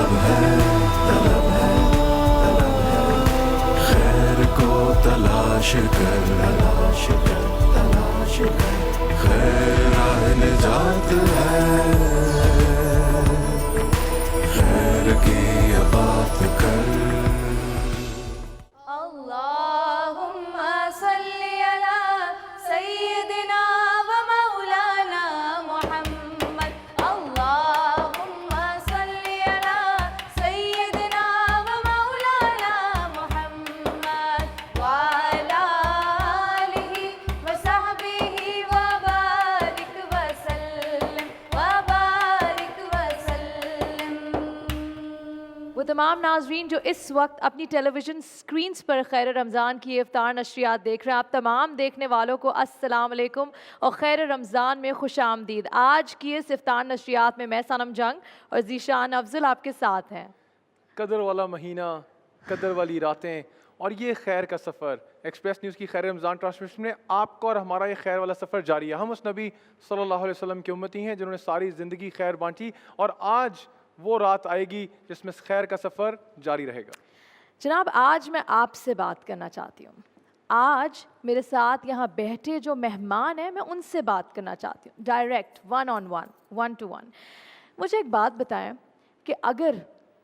طلب ہے طلب ہے طلب ہے خیر کو تلاش کر تلاش کر تلاش کر خیر راہ نجات ہے خیر کی بات کر اللہم صلی علی سیدنا و مولانا محمد اللہم صلی علی سیدنا و مولانا محمد وعلی آلہ و صحبہ وبارک وسلم وبارک وسلم۔ وہ تمام ناظرین جو اس وقت اپنی ٹیلی ویژن اسکرینز پر خیر رمضان کی افطار نشریات دیکھ رہے ہیں، آپ تمام دیکھنے والوں کو السلام علیکم اور خیر رمضان میں خوش آمدید۔ آج کی اس افطار نشریات میں صنم جنگ اور ذیشان افضل آپ کے ساتھ ہیں۔ قدر والا مہینہ، قدر والی راتیں اور یہ خیر کا سفر، ایکسپریس نیوز کی خیر رمضان ٹرانسمیشن میں آپ کا اور ہمارا یہ خیر والا سفر جاری ہے۔ ہم اس نبی صلی اللہ علیہ وسلم کے امتی ہیں جنہوں نے ساری زندگی خیر بانٹی، اور آج وہ رات آئے گی جس میں خیر کا سفر جاری رہے گا۔ جناب، آج میں آپ سے بات کرنا چاہتی ہوں۔ آج میرے ساتھ یہاں بیٹھے جو مہمان ہیں میں ان سے بات کرنا چاہتی ہوں، ڈائریکٹ ون ٹو ون۔ مجھے ایک بات بتائیں کہ اگر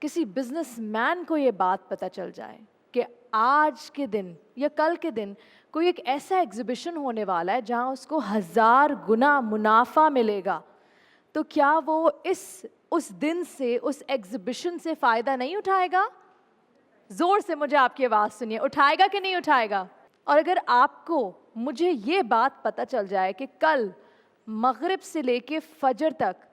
کسی بزنس مین کو یہ بات پتہ چل جائے کہ آج کے دن یا کل کے دن کوئی ایک ایسا ایگزیبیشن ہونے والا ہے جہاں اس کو 1000 گنا منافع ملے گا، تو کیا وہ اس دن سے، اس ایگزیبیشن سے فائدہ نہیں اٹھائے گا؟ زور سے مجھے آپ کی آواز سنیے، اٹھائے گا کہ نہیں اٹھائے گا؟ اور اگر آپ کو مجھے یہ بات پتہ چل جائے کہ کل مغرب سے لے کے فجر تک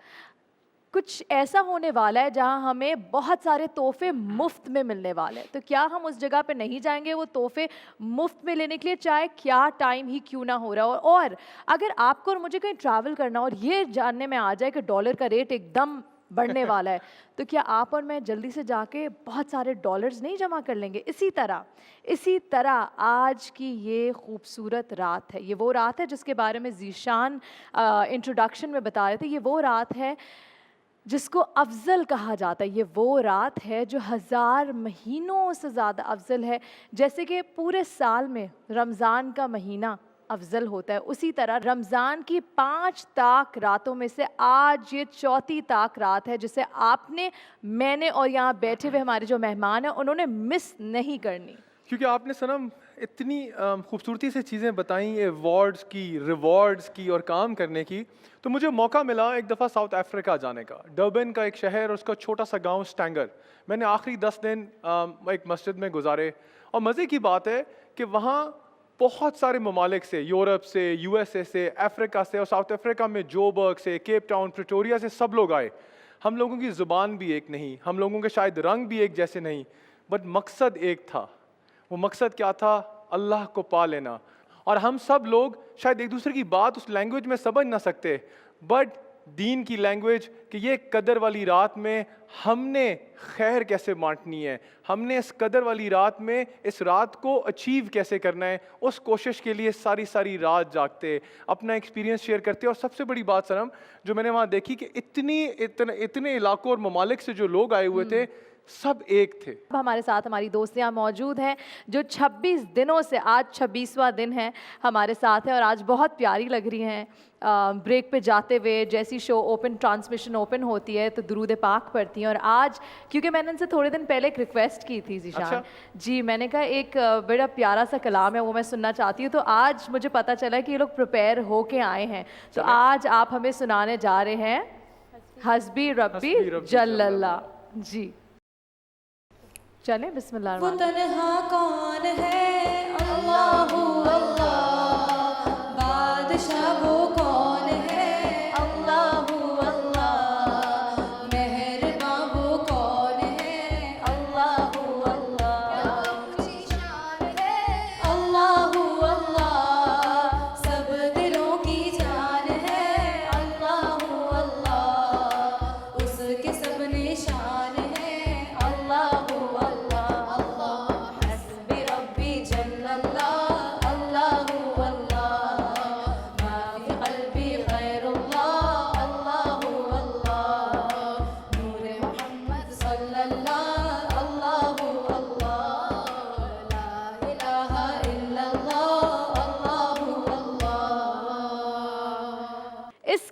کچھ ایسا ہونے والا ہے جہاں ہمیں بہت سارے تحفے مفت میں ملنے والے ہیں، تو کیا ہم اس جگہ پہ نہیں جائیں گے وہ تحفے مفت میں لینے کے لیے، چاہے کیا ٹائم ہی کیوں نہ ہو رہا ہو؟ اور اگر آپ کو اور مجھے کہیں ٹریول کرنا ہو اور یہ جاننے میں آ جائے کہ ڈالر کا ریٹ ایک دم بڑھنے والا ہے، تو کیا آپ اور میں جلدی سے جا کے بہت سارے ڈالرز نہیں جمع کر لیں گے؟ اسی طرح آج کی یہ خوبصورت رات ہے، یہ وہ رات ہے جس کے بارے میں ذیشان انٹروڈکشن میں بتا رہے تھے۔ یہ وہ رات ہے جس کو افضل کہا جاتا ہے، یہ وہ رات ہے جو 1000 مہینوں سے زیادہ افضل ہے۔ جیسے کہ پورے سال میں رمضان کا مہینہ افضل ہوتا ہے، اسی طرح رمضان کی 5 طاق راتوں میں سے آج یہ 4تھی طاق رات ہے جسے آپ نے، میں نے اور یہاں بیٹھے ہوئے ہمارے جو مہمان ہیں انہوں نے مس نہیں کرنی۔ کیونکہ آپ نے صنم اتنی خوبصورتی سے چیزیں بتائیں، ایوارڈز کی، ریوارڈز کی اور کام کرنے کی، تو مجھے موقع ملا ایک دفعہ ساؤتھ افریقہ جانے کا۔ ڈربن کا ایک شہر اور اس کا چھوٹا سا گاؤں سٹینگر، میں نے آخری 10 دن ایک مسجد میں گزارے، اور مزے کی بات ہے کہ وہاں بہت سارے ممالک سے، یورپ سے، یو ایس اے سے، افریقہ سے، اور ساؤتھ افریقہ میں جوبرگ سے، کیپ ٹاؤن، پریٹوریا سے سب لوگ آئے۔ ہم لوگوں کی زبان بھی ایک نہیں، ہم لوگوں کے شاید رنگ بھی ایک جیسے نہیں، بٹ مقصد ایک تھا۔ وہ مقصد کیا تھا؟ اللہ کو پا لینا۔ اور ہم سب لوگ شاید ایک دوسرے کی بات اس لینگویج میں سمجھ نہ سکتے، بٹ دین کی لینگویج کہ یہ قدر والی رات میں ہم نے خیر کیسے بانٹنی ہے، ہم نے اس قدر والی رات میں اس رات کو اچیو کیسے کرنا ہے، اس کوشش کے لیے ساری رات جاگتے، اپنا ایکسپیرینس شیئر کرتے۔ اور سب سے بڑی بات سنم جو میں نے وہاں دیکھی کہ اتنے علاقوں اور ممالک سے جو لوگ آئے ہوئے تھے سب ایک تھے۔ ہمارے ساتھ ہماری دوستیاں موجود ہیں جو 26 دنوں سے، آج 26واں دن ہے، ہمارے ساتھ ہیں اور آج بہت پیاری لگ رہی ہیں۔ بریک پہ جاتے ہوئے جیسی شو اوپن ٹرانسمیشن اوپن ہوتی ہے تو درود پاک پڑھتی ہیں، اور آج کیونکہ میں نے ان سے تھوڑے دن پہلے ایک ریکویسٹ کی تھی ذیشان جی، میں نے کہا ایک بڑا پیارا سا کلام ہے وہ میں سننا چاہتی ہوں، تو آج مجھے پتہ چلا کہ یہ لوگ پریپیئر ہو کے آئے ہیں، تو آج آپ ہمیں سنانے جا رہے ہیں حسبی ربی جل اللہ۔ جی چلیں، بسم اللہ وہ الرحمن الرحیم۔ تنہا کون ہے؟ اللہ اللہ، بادشاہ وہ کون ہے؟ اللہ اللہ، مہرباں وہ کون ہے؟ اللہ اللہ، اونچی شان ہے؟ اللہ اللہ، سب دلوں کی جان ہے؟ اللہ اللہ، اس کے سب نشان ہے؟ اللہ اللہ، حسبی ربی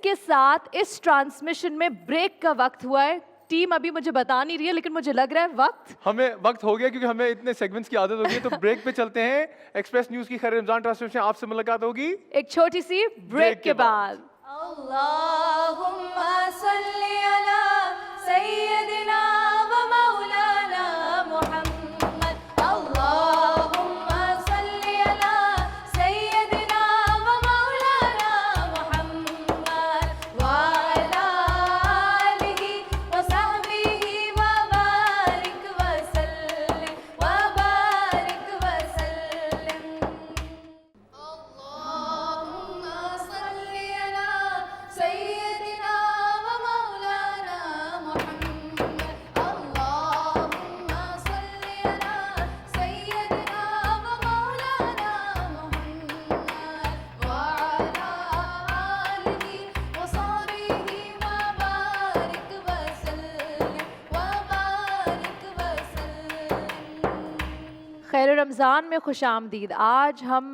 کے ساتھ اس ٹرانسمیشن میں بریک کا وقت ہوا ہے. ٹیم ابھی مجھے بتا نہیں رہی ہے لیکن مجھے لگ رہا ہے ہمیں وقت ہو گیا کیونکہ ہمیں اتنے سیگمنٹس کی عادت ہو گئی ہے. تو بریک پہ چلتے ہیں. ایکسپریس نیوز کی خیر رمضان ٹرانسمیشن آپ سے ملاقات ہوگی ایک چھوٹی سی بریک کے بعد. اللهم صل على سيدنا ومولانا محمد. اللهم صل على سيدنا ومولانا محمد وعلى آله وصحبه وبارك وسلم وبارك وسلم. اللهم صل على سيدنا ومولانا محمد. اللهم صل على سيدنا ومولانا محمد وعلى آله وصحبه وبارك وسلم وبارك وسلم. خیر رمضان میں خوش آمدید. آج ہم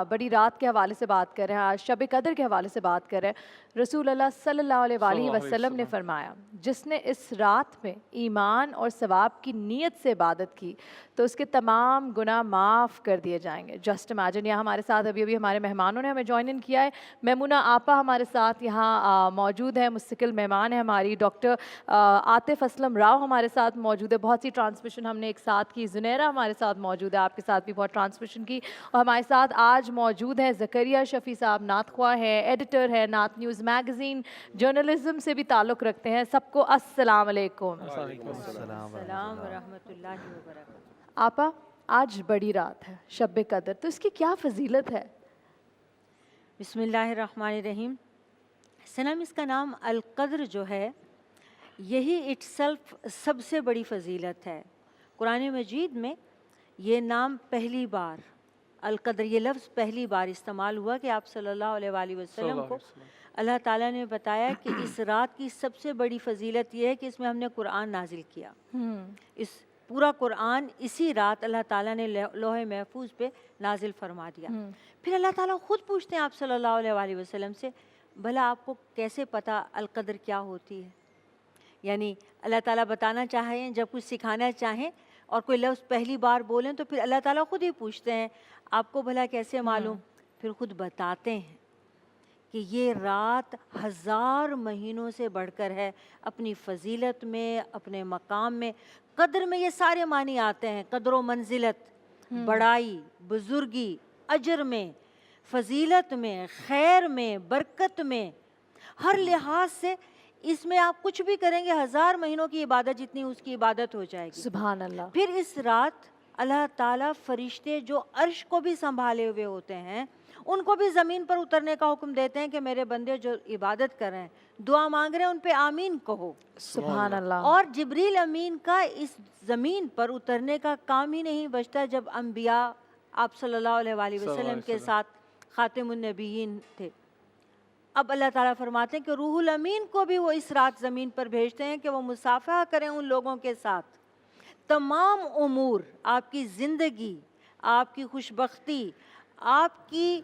بڑی رات کے حوالے سے بات کر رہے ہیں, آج شب قدر کے حوالے سے بات کر رہے ہیں. رسول اللہ صلی اللہ علیہ وآلہ وسلم نے فرمایا جس نے اس رات میں ایمان اور ثواب کی نیت سے عبادت کی تو اس کے تمام گناہ معاف کر دیے جائیں گے. Just imagine. یہاں ہمارے ساتھ ابھی ہمارے مہمانوں نے ہمیں جوائن ان کیا ہے. میمونہ آپا ہمارے ساتھ یہاں موجود ہے, مستقل مہمان ہے ہماری. ڈاکٹر عاطف اسلم راؤ ہمارے ساتھ موجود ہے. بہت سی ٹرانسمیشن ہم نے ایک ساتھ کی. زنیرہ ہمارے ساتھ موجود ہے, آپ کے ساتھ بھی بہت ٹرانسمیشن کی. اور ہمارے ساتھ آج موجود ہے زکریا شفیع صاحب, نعت خواہ ہے, ایڈیٹر ہے, نعت نیوز میگزین, جرنلزم سے بھی تعلق رکھتے ہیں. سب کو السلام علیکم. السلام ورحمۃ اللہ وبرکاتہ. آپا آج بڑی رات ہے شب قدر, تو اس کی کیا فضیلت ہے؟ بسم اللہ الرحمن الرحیم. سنم اس کا نام القدر جو ہے یہی اٹ سیلف سب سے بڑی فضیلت ہے. قرآن مجید میں یہ نام پہلی بار, القدر یہ لفظ پہلی بار استعمال ہوا کہ آپ صلی اللہ علیہ وآلہ وسلم کو اللہ تعالیٰ نے بتایا کہ اس رات کی سب سے بڑی فضیلت یہ ہے کہ اس میں ہم نے قرآن نازل کیا. اس پورا قرآن اسی رات اللہ تعالیٰ نے لوح محفوظ پہ نازل فرما دیا. پھر اللہ تعالیٰ خود پوچھتے ہیں آپ صلی اللہ علیہ وآلہ وسلم سے, بھلا آپ کو کیسے پتہ القدر کیا ہوتی ہے؟ یعنی اللہ تعالیٰ بتانا چاہیں, جب کچھ سکھانا چاہیں اور کوئی لفظ پہلی بار بولیں تو پھر اللہ تعالیٰ خود ہی پوچھتے ہیں آپ کو بھلا کیسے معلوم؟ پھر خود بتاتے ہیں کہ یہ رات 1000 مہینوں سے بڑھ کر ہے اپنی فضیلت میں, اپنے مقام میں. قدر میں یہ سارے معنی آتے ہیں, قدر و منزلت, بڑائی, بزرگی, اجر میں, فضیلت میں, خیر میں, برکت میں, ہر لحاظ سے. اس میں آپ کچھ بھی کریں گے 1000 مہینوں کی عبادت جتنی اس کی عبادت ہو جائے گی. سبحان اللہ. پھر اس رات اللہ تعالیٰ فرشتے جو عرش کو بھی سنبھالے ہوئے ہوتے ہیں ان کو بھی زمین پر اترنے کا حکم دیتے ہیں کہ میرے بندے جو عبادت کر رہے ہیں, دعا مانگ رہے ہیں, ان پہ آمین کہو. سبحان اللہ. اور جبریل امین کا اس زمین پر اترنے کا کام ہی نہیں بچتا جب انبیاء آپ صلی اللہ علیہ وآلہ وسلم کے ساتھ خاتم النبیین تھے. اب اللہ تعالیٰ فرماتے ہیں کہ روح الامین کو بھی وہ اس رات زمین پر بھیجتے ہیں کہ وہ مصافحہ کریں ان لوگوں کے ساتھ. تمام امور, آپ کی زندگی, آپ کی خوشبختی, آپ کی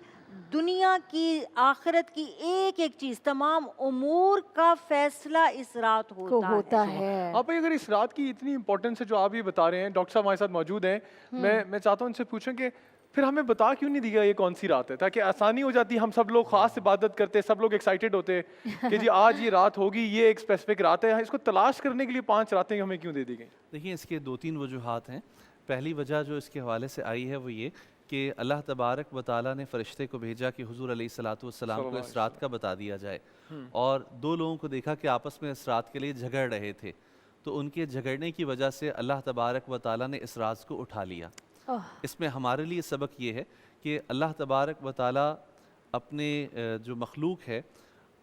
دنیا کی, آخرت کی ایک ایک چیز, تمام امور کا فیصلہ اس رات ہوتا ہے. آپ اگر اس رات کی اتنی امپورٹنس ہے جو آپ یہ بتا رہے ہیں, ڈاکٹر صاحب ہمارے ساتھ موجود ہیں, میں چاہتا ہوں ان سے پوچھیں کہ پھر ہمیں بتا کیوں نہیں دیا یہ کون سی رات ہے, تاکہ آسانی ہو جاتی, ہم سب لوگ خاص عبادت کرتے, سب لوگ ایکسائٹیڈ ہوتے کہ جی آج یہ رات ہوگی, یہ ایک اسپیسیفک رات ہے. اس کو تلاش کرنے کے لیے 5 راتیں ہمیں کیوں دے دی گئیں؟ دیکھیں اس کے 2-3 وجوہات ہیں. پہلی وجہ جو اس کے حوالے سے آئی ہے وہ یہ کہ اللہ تبارک و تعالیٰ نے فرشتے کو بھیجا کہ حضور علیہ الصلاۃ والسلام کو اس رات کا بتا دیا جائے. اور 2 لوگوں کو دیکھا کہ آپس میں اس رات کے لیے جھگڑ رہے تھے, تو ان کے جھگڑنے کی وجہ سے اللہ تبارک و تعالیٰ نے اس راز کو اٹھا لیا. اس میں ہمارے لیے سبق یہ ہے کہ اللہ تبارک و تعالیٰ اپنے جو مخلوق ہے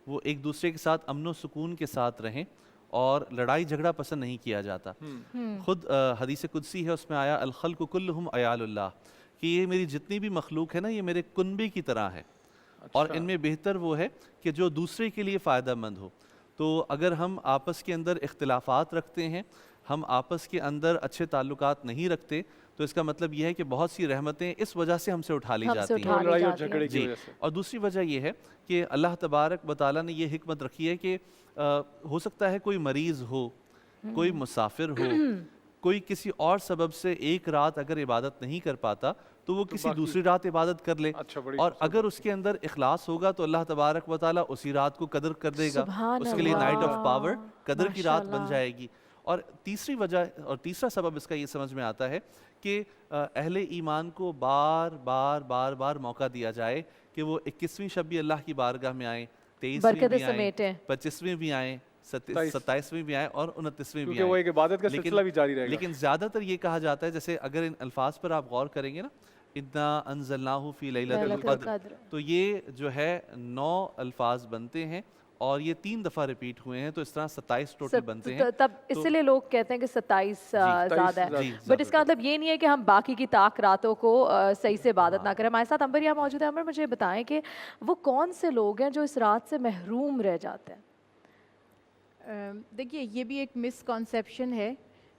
وہ ایک دوسرے کے ساتھ امن و سکون کے ساتھ رہیں, اور لڑائی جھگڑا پسند نہیں کیا جاتا. خود حدیث قدسی ہے, اس میں آیا الخلق کلہم عیال اللہ, کہ یہ میری جتنی بھی مخلوق ہے نا یہ میرے کنبے کی طرح ہے, اور ان میں بہتر وہ ہے کہ جو دوسرے کے لیے فائدہ مند ہو. تو اگر ہم آپس کے اندر اختلافات رکھتے ہیں, ہم آپس کے اندر اچھے تعلقات نہیں رکھتے, تو اس کا مطلب یہ ہے کہ بہت سی رحمتیں اس وجہ سے ہم سے اٹھا لی ہم سے جاتی ہیں۔ اٹھا لی لڑائی اور جاتی ہیں۔ جھگڑے کی جی، وجہ سے۔ اور دوسری وجہ یہ ہے کہ اللہ تبارک و تعالیٰ نے یہ حکمت رکھی ہے کہ ہو سکتا ہے کوئی مریض ہو، کوئی مسافر ہو، کوئی کسی اور سبب سے ایک رات اگر عبادت نہیں کر پاتا تو وہ کسی دوسری رات عبادت کر لے، اچھا، بڑی اور اگر اس کے اندر اخلاص ہوگا تو اللہ تبارک و تعالیٰ اسی رات کو قدر کر دے گا، سبحان اس کے لیے نائٹ آف پاور، قدر کی رات ماشاء بن اللہ۔ جائے گی۔ اور تیسری وجہ اور تیسرا سبب اس کا یہ سمجھ میں آتا ہے کہ اہل ایمان کو بار بار بار بار موقع دیا جائے کہ وہ 21ویں شب بھی اللہ کی بارگاہ میں آئیں، 23ویں برکتیں بھی آئیں، سمیٹیں۔ 25ویں بھی آئیں، 27ویں بھی آئیں اور 29ویں بھی کیونکہ وہ آئیں۔ ایک عبادت کا لیکن- سلسلہ بھی جاری رہے گا۔ لیکن زیادہ تر یہ کہا جاتا ہے، جیسے اگر ان الفاظ پر آپ غور کریں گے نا، اِنَّا أَنزَلْنَاهُ فِي لَيْلَةِ لیلۃ القدر، القدر۔ تو یہ جو ہے 9 الفاظ بنتے ہیں اور یہ 3 دفعہ ریپیٹ ہوئے ہیں، تو اس طرح 27 ٹوٹل بنتے ہیں۔ تب اس لیے لوگ کہتے ہیں کہ 27 زیادہ ہے، جی، بٹ اس کا مطلب یہ نہیں ہے کہ ہم باقی کی طاق راتوں کو صحیح سے عبادت نہ کریں۔ ہمارے ساتھ عمر یہاں موجود ہے۔ عمر، مجھے بتائیں کہ وہ کون سے لوگ ہیں جو اس رات سے محروم رہ جاتے ہیں؟ دیکھیے، یہ بھی ایک مس کانسیپشن ہے۔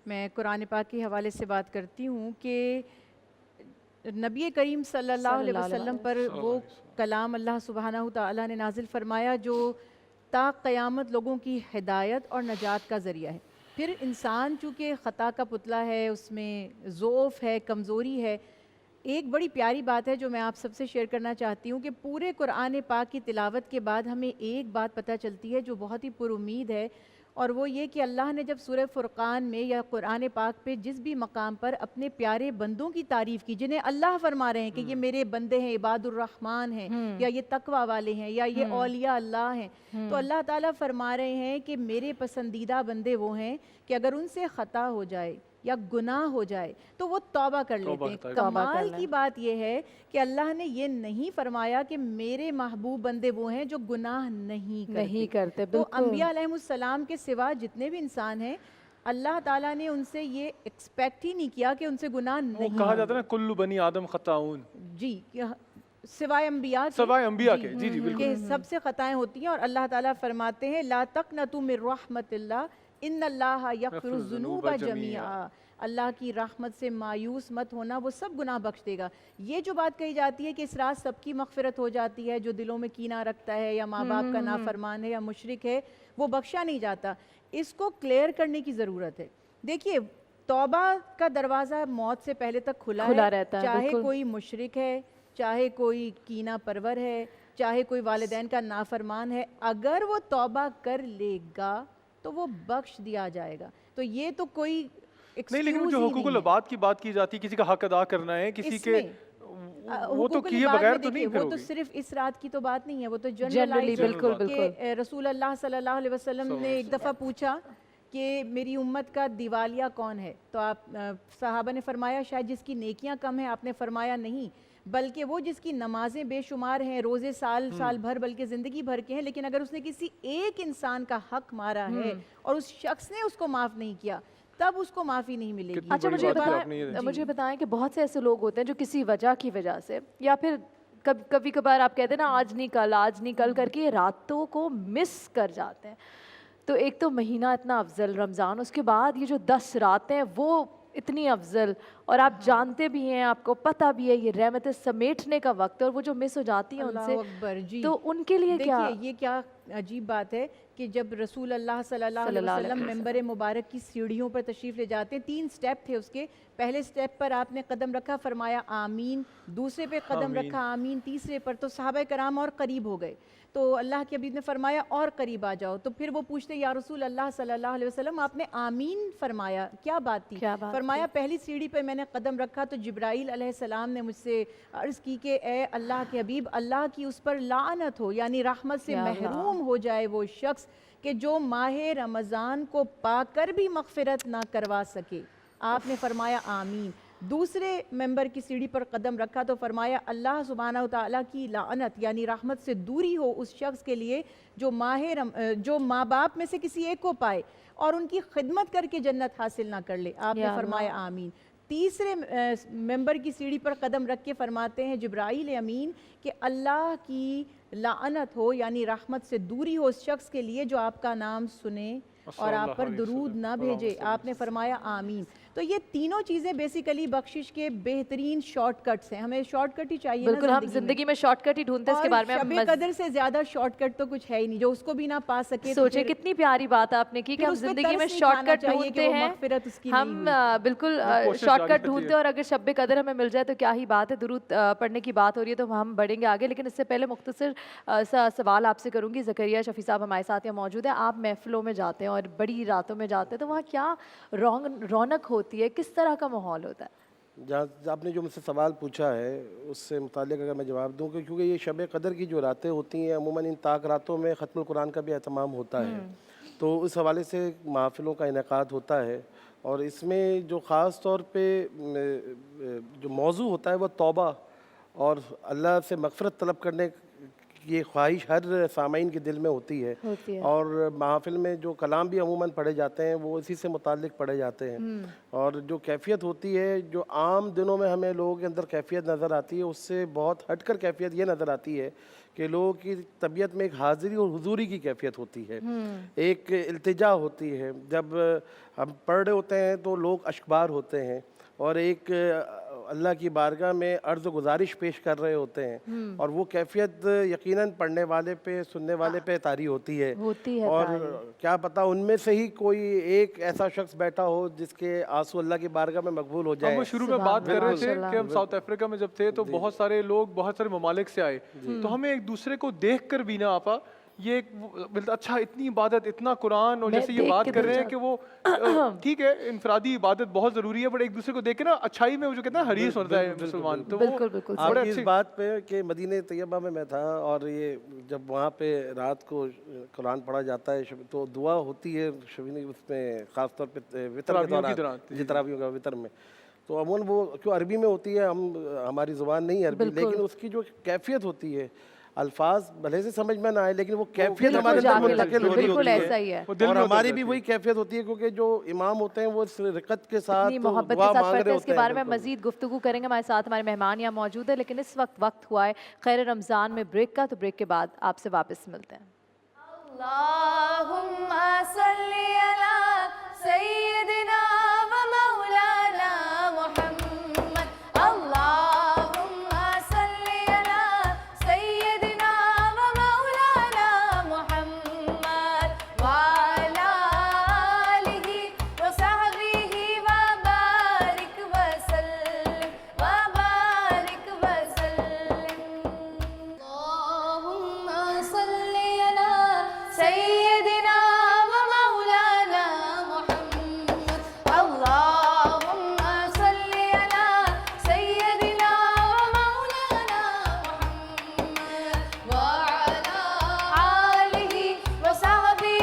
میں قرآن پاک کے حوالے سے بات کرتی ہوں کہ نبی کریم صلی اللہ علیہ وسلم پر وہ کلام اللہ سبحانہ تعالیٰ نے نازل فرمایا جو تا قیامت لوگوں کی ہدایت اور نجات کا ذریعہ ہے۔ پھر انسان چونکہ خطا کا پتلا ہے، اس میں ضعف ہے، کمزوری ہے۔ ایک بڑی پیاری بات ہے جو میں آپ سب سے شیئر کرنا چاہتی ہوں کہ پورے قرآن پاک کی تلاوت کے بعد ہمیں ایک بات پتہ چلتی ہے جو بہت ہی پر امید ہے، اور وہ یہ کہ اللہ نے جب سورہ فرقان میں یا قرآن پاک پہ جس بھی مقام پر اپنے پیارے بندوں کی تعریف کی، جنہیں اللہ فرما رہے ہیں کہ یہ میرے بندے ہیں، عباد الرحمن ہیں، یا یہ تقوی والے ہیں، یا یہ اولیاء اللہ ہیں، تو اللہ تعالیٰ فرما رہے ہیں کہ میرے پسندیدہ بندے وہ ہیں کہ اگر ان سے خطا ہو جائے یا گناہ ہو جائے تو وہ توبہ کر لیتے ہیں۔ کمال کی بات یہ ہے کہ اللہ نے یہ نہیں فرمایا کہ میرے محبوب بندے وہ ہیں جو گناہ نہیں کرتے۔ تو انبیاء علیہ السلام کے سوا جتنے بھی انسان ہیں، اللہ تعالیٰ نے ان سے یہ ایکسپیکٹ ہی نہیں کیا کہ ان سے گناہ وہ نہیں۔ کہا جاتا ہے نا کل بنی آدم خطاؤن، جی، سوائے انبیاء کے، سوائے انبیاء کے، جی بالکل۔ کہ سب سے خطائیں ہوتی ہیں، اور اللہ تعالیٰ فرماتے ہیں لا تقنطوا من رحمت اللہ ان اللہ یغفر الذنوب جمیعا، اللہ کی رحمت سے مایوس مت ہونا، وہ سب گناہ بخش دے گا۔ یہ جو بات کہی جاتی ہے کہ اس رات سب کی مغفرت ہو جاتی ہے، جو دلوں میں کینہ رکھتا ہے یا ماں باپ کا نافرمان ہے یا مشرک ہے، وہ بخشا نہیں جاتا، اس کو کلیئر کرنے کی ضرورت ہے۔ دیکھیے، توبہ کا دروازہ موت سے پہلے تک کھلا رہتا ہے، چاہے کوئی مشرک ہے، چاہے کوئی کینہ پرور ہے، چاہے کوئی والدین کا نافرمان ہے، اگر وہ توبہ کر لے گا تو وہ بخش دیا جائے گا۔ تو یہ تو کوئی نہیں، لیکن جو حقوق العباد کی بات کی جاتی ہے، کسی کا حق ادا کرنا ہے، کسی کے، وہ تو کیے بغیر تو نہیں پھر وہ ہوگی۔ تو صرف اس رات کی تو بات نہیں ہے، وہ تو جنرلی، بالکل کہ رسول اللہ صلی اللہ علیہ وسلم نے ایک دفعہ پوچھا کہ میری امت کا دیوالیہ کون ہے، تو آپ صحابہ نے فرمایا شاید جس کی نیکیاں کم ہیں، آپ نے فرمایا نہیں، بلکہ وہ جس کی نمازیں بے شمار ہیں، روزے سال بھر بلکہ زندگی بھر کے ہیں، لیکن اگر اس نے کسی ایک انسان کا حق مارا ہے اور اس شخص نے اس کو معاف نہیں کیا، تب اس کو معافی نہیں ملے گی۔ اچھا، مجھے بتائیں کہ بہت سے ایسے لوگ ہوتے ہیں جو کسی وجہ کی وجہ سے، یا پھر کبھی کبھار آپ کہتے ہیں نا آج نہیں کل کر کے راتوں کو مس کر جاتے ہیں۔ تو ایک تو مہینہ اتنا افضل رمضان، اس کے بعد یہ جو 10 راتیں وہ اتنی افضل، اور آپ جانتے بھی ہیں، آپ کو پتہ بھی ہے یہ رحمتیں سمیٹنے کا وقت ہے، اور وہ جو مس ہو جاتی ہیں ان سے، اللہ اکبر، جی، تو ان کے لیے کیا؟ دیکھیے یہ کیا عجیب بات ہے کہ جب رسول اللہ صلی اللہ علیہ وسلم ممبر مبارک کی سیڑھیوں پر تشریف لے جاتے ہیں، 3 سٹیپ تھے اس کے، پہلے سٹیپ پر آپ نے قدم رکھا، فرمایا آمین، دوسرے پہ قدم رکھا آمین، تیسرے پر تو صحابہ کرام اور قریب ہو گئے، تو اللہ کے حبیب نے فرمایا اور قریب آ جاؤ، تو پھر وہ پوچھتے یا رسول اللہ صلی اللہ علیہ وسلم آپ نے آمین فرمایا، کیا بات تھی؟ فرمایا پہلی سیڑھی پہ میں نے قدم رکھا تو جبرائیل علیہ السلام نے مجھ سے عرض کی کہ اے اللہ کے حبیب، اللہ کی اس پر لعنت ہو، یعنی رحمت سے محروم ہو جائے وہ شخص کہ جو ماہ رمضان کو پا کر بھی مغفرت نہ کروا سکے۔ آپ نے فرمایا آمین۔ دوسرے ممبر کی سیڑھی پر قدم رکھا تو فرمایا اللہ سبحانہ وتعالیٰ کی لعنت یعنی رحمت سے دوری ہو اس شخص کے لیے جو ماں باپ میں سے کسی ایک کو پائے اور ان کی خدمت کر کے جنت حاصل نہ کر لے۔ آپ نے فرمایا آمین۔ تیسرے ممبر کی سیڑھی پر قدم رکھ کے فرماتے ہیں جبرائیل امین کہ اللہ کی لعنت ہو یعنی رحمت سے دوری ہو اس شخص کے لیے جو آپ کا نام سنے اور آپ پر درود نہ بھیجے۔ آپ نے فرمایا آمین۔ تو یہ تینوں چیزیں بیسیکلی بخشش کے بہترین شارٹ کٹس ہیں. ہمیں شارٹ کٹ ہی چاہیے نا بالکل ہم زندگی میں شارٹ کٹ ہی ڈھونڈتے ہیں. اس کے بارے میں شب قدر سے زیادہ شارٹ کٹ تو کچھ ہے ہی نہیں, جو اس کو بھی نہ پا سکے. سوچے کتنی پیاری بات آپ نے کی کہ ہم زندگی میں شارٹ کٹ ڈھونڈتے ہیں, ہم بالکل شارٹ کٹ ڈھونڈتے ہیں, اور اگر شب قدر ہمیں مل جائے تو کیا ہی بات ہے. درود پڑھنے کی بات ہو رہی ہے تو ہم بڑھیں گے آگے, لیکن اس سے پہلے مختصر سا سوال آپ سے کروں گی. زکریا شفیع صاحب ہمارے ساتھ یہاں موجود ہیں. آپ محفلوں میں جاتے ہیں اور بڑی راتوں میں جاتے ہیں, تو وہاں کیا رونق ہوتی ہے, کس طرح کا ماحول ہوتا ہے؟ جہاں آپ نے جو مجھ سے سوال پوچھا ہے اس سے متعلق اگر میں جواب دوں کہ کیونکہ یہ شب قدر کی جو راتیں ہوتی ہیں عموماً ان طاق راتوں میں ختم القرآن کا بھی اہتمام ہوتا ہے, تو اس حوالے سے محافلوں کا انعقاد ہوتا ہے. اور اس میں جو خاص طور پہ جو موضوع ہوتا ہے وہ توبہ اور اللہ سے مغفرت طلب کرنے کی یہ خواہش ہر سامعین کے دل میں ہوتی ہے. اور محافل میں جو کلام بھی عموماً پڑھے جاتے ہیں وہ اسی سے متعلق پڑھے جاتے ہیں. اور جو کیفیت ہوتی ہے جو عام دنوں میں ہمیں لوگوں کے اندر کیفیت نظر آتی ہے, اس سے بہت ہٹ کر کیفیت یہ نظر آتی ہے کہ لوگوں کی طبیعت میں ایک حاضری اور حضوری کی کیفیت ہوتی ہے, ایک التجا ہوتی ہے. جب ہم پڑھ رہے ہوتے ہیں تو لوگ اشکبار ہوتے ہیں اور ایک اللہ کی بارگاہ میں عرض و گزارش پیش کر رہے ہوتے ہیں, اور وہ کیفیت یقیناً پڑھنے والے پہ سننے والے پہ طاری ہوتی ہے. اور کیا پتہ ان میں سے ہی کوئی ایک ایسا شخص بیٹھا ہو جس کے آنسو اللہ کی بارگاہ میں مقبول ہو جائیں. ہم شروع میں بات کر رہے تھے کہ ہم ساؤتھ افریقہ میں جب تھے تو بہت سارے لوگ بہت سارے ممالک سے آئے, تو ہمیں ایک دوسرے کو دیکھ کر بھی نہ آپا یہ ایک اچھا اتنی عبادت اتنا قرآن, اور جیسے یہ بات کر رہے ہیں کہ وہ ٹھیک ہے انفرادی عبادت بہت ضروری ہے, بٹ ایک دوسرے کو دیکھ کے نا اچھائی میں وہ جو کہتے ہیں حریص ہوتا ہے مسلمان. تو آپ کی اس بات پہ کہ مدینہ طیبہ میں تھا, اور یہ جب وہاں پہ رات کو قرآن پڑھا جاتا ہے تو دعا ہوتی ہے اس میں خاص طور پہ وطر کے دوران, تراویح کا وطر میں, تو عموماً وہ کیوں عربی میں ہوتی ہے, ہماری زبان نہیں عربی, لیکن اس کی جو کیفیت ہوتی ہے الفاظ بھلے سے سمجھ میں نہ آئے لیکن وہ کیفیت ہمارے اندر منتقل ہو رہی ہوتی ہے, اور ہماری بھی وہی کیفیت ہوتی ہے کیونکہ جو امام ہوتے ہیں وہ اس رقت کے ساتھ محبت کے ساتھ پڑھتے ہیں. اس کے بارے میں مزید گفتگو کریں گے. ہمارے ساتھ ہمارے مہمان یہاں موجود ہیں, لیکن اس وقت ہوا ہے خیر رمضان میں بریک کا, تو بریک کے بعد آپ سے واپس ملتے ہیں. اللہم صلی علی سیدنا و مولانا محمد. اللہم صلی علی سیدنا و مولانا محمد وعلی آلہ و صحبہ وبارک وسلم وبارک وسلم. اللہم صلی علی سیدنا و مولانا محمد. اللہم صلی علی سیدنا و مولانا محمد وعلی آلہ و صحبہ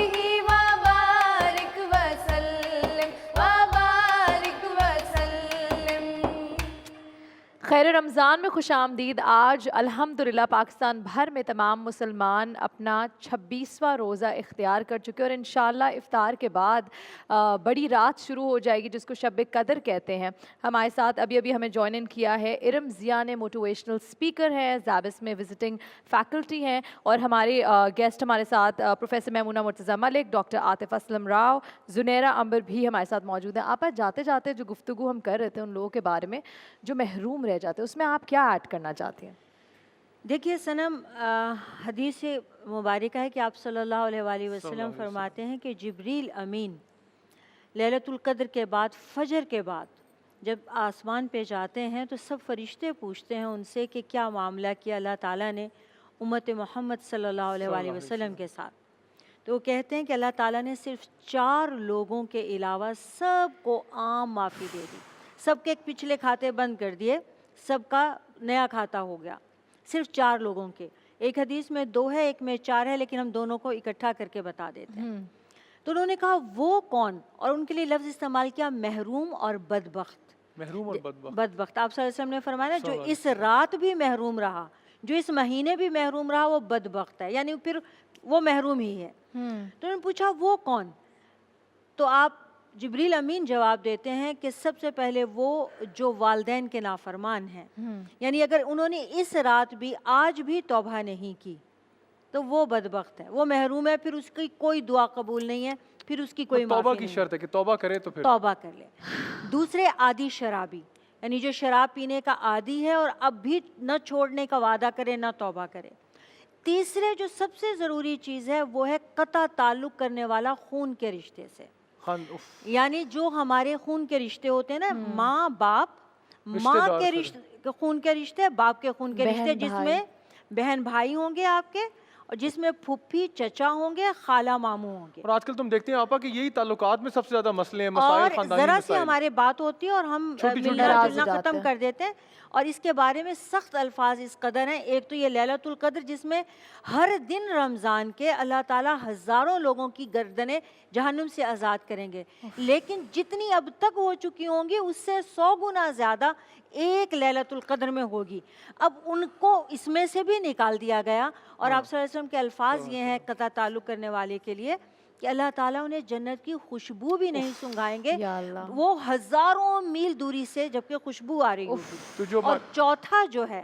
وبارک وسلم وبارک وسلم. خیر رمضان میں خوش آمدید. آج الحمدللہ پاکستان بھر میں تمام مسلمان اپنا 26واں روزہ اختیار کر چکے, اور انشاءاللہ افطار کے بعد بڑی رات شروع ہو جائے گی جس کو شب قدر کہتے ہیں. ہمارے ساتھ ابھی ہمیں جوائن ان کیا ہے ارم ضیاء نے, موٹیویشنل اسپیکر ہیں, زابس میں وزٹنگ فیکلٹی ہیں, اور ہمارے گیسٹ ہمارے ساتھ پروفیسر میمونہ مرتضیٰ ملک, ڈاکٹر عاطف اسلم راؤ, زنیرہ امبر بھی ہمارے ساتھ موجود ہیں. آپ جاتے جاتے جو گفتگو ہم کر رہے تھے ان لوگوں کے بارے میں جو محروم رہ جاتے ہیں, اس میں آپ کیا ایڈ کرنا چاہتی ہیں؟ دیکھیے صنم, حدیث مبارکہ ہے کہ آپ صلی اللہ علیہ وآلہ وسلم فرماتے ہیں کہ جبریل امین لیلۃ القدر کے بعد فجر کے بعد جب آسمان پہ جاتے ہیں تو سب فرشتے پوچھتے ہیں ان سے کہ کیا معاملہ کیا اللہ تعالیٰ نے امت محمد صلی اللہ علیہ وآلہ وسلم کے ساتھ. تو وہ کہتے ہیں کہ اللہ تعالیٰ نے صرف 4 لوگوں کے علاوہ سب کو عام معافی دے دی, سب کے پچھلے کھاتے بند کر دیے, سب کا نیا کھاتا ہو گیا, صرف 4 لوگوں کے. ایک حدیث میں 2 ہے, ایک میں 4 ہے, لیکن ہم دونوں کو اکٹھا کر کے بتا دیتے ہیں. تو انہوں نے کہا وہ کون, اور ان کے لیے لفظ استعمال کیا محروم اور بدبخت. محروم اور بدبخت آپ صلی اللہ علیہ وسلم نے فرمایا جو اس رات بھی محروم رہا, جو اس مہینے بھی محروم رہا, وہ بدبخت ہے, یعنی پھر وہ محروم ہی ہے. تو انہوں نے پوچھا وہ کون, تو آپ جبریل امین جواب دیتے ہیں کہ سب سے پہلے وہ جو والدین کے نافرمان ہیں, یعنی اگر انہوں نے اس رات بھی آج بھی توبہ نہیں کی تو وہ بدبخت ہے, وہ محروم ہے, پھر اس کی کوئی دعا قبول نہیں ہے, پھر اس کی کوئی توبہ معافی کی نہیں. شرط ہے کہ توبہ کرے تو پھر توبہ کر لے. دوسرے عادی شرابی، یعنی جو شراب پینے کا عادی ہے اور اب بھی نہ چھوڑنے کا وعدہ کرے نہ توبہ کرے. تیسرے جو سب سے ضروری چیز ہے وہ ہے قطع تعلق کرنے والا خون کے رشتے سے. خان اف یعنی جو ہمارے خون کے رشتے ہوتے ہیں نا، ماں باپ، ماں دار کے سارے. رشتے خون کے رشتے، باپ کے خون کے بہن رشتے، جس بھائی. میں بہن بھائی ہوں گے آپ کے، اور جس میں پھپھی چچا ہوں گے، خالہ ماموں ہوں گے. اور آج کل تم دیکھتے ہیں آپا کہ یہی تعلقات میں سب سے زیادہ مسئلے ہیں، مسائل، اور خاندانی ذرا سی مسائل. ہمارے بات ہوتی ہے اور ہم چھوٹی چھوٹی ملنا ناراض جلنا ہو جاتے ختم ہیں. کر دیتے ہیں. اور اس کے بارے میں سخت الفاظ اس قدر ہیں. ایک تو یہ لیلۃ القدر، جس میں ہر دن رمضان کے اللہ تعالیٰ ہزاروں لوگوں کی گردنیں جہنم سے آزاد کریں گے، لیکن جتنی اب تک ہو چکی ہوں گی اس سے 100 گنا زیادہ ایک لیلۃ القدر میں ہوگی. اب ان کو اس میں سے بھی نکال دیا گیا. اور آپ صلی اللہ علیہ وسلم کے الفاظ یہ ہیں قطع تعلق کرنے والے کے لیے کہ اللہ تعالیٰ انہیں جنت کی خوشبو بھی نہیں سنگھائیں گے، یا اللہ. وہ ہزاروں میل دوری سے، جبکہ خوشبو آ رہی ہوگی. تو جو اور چوتھا جو ہے،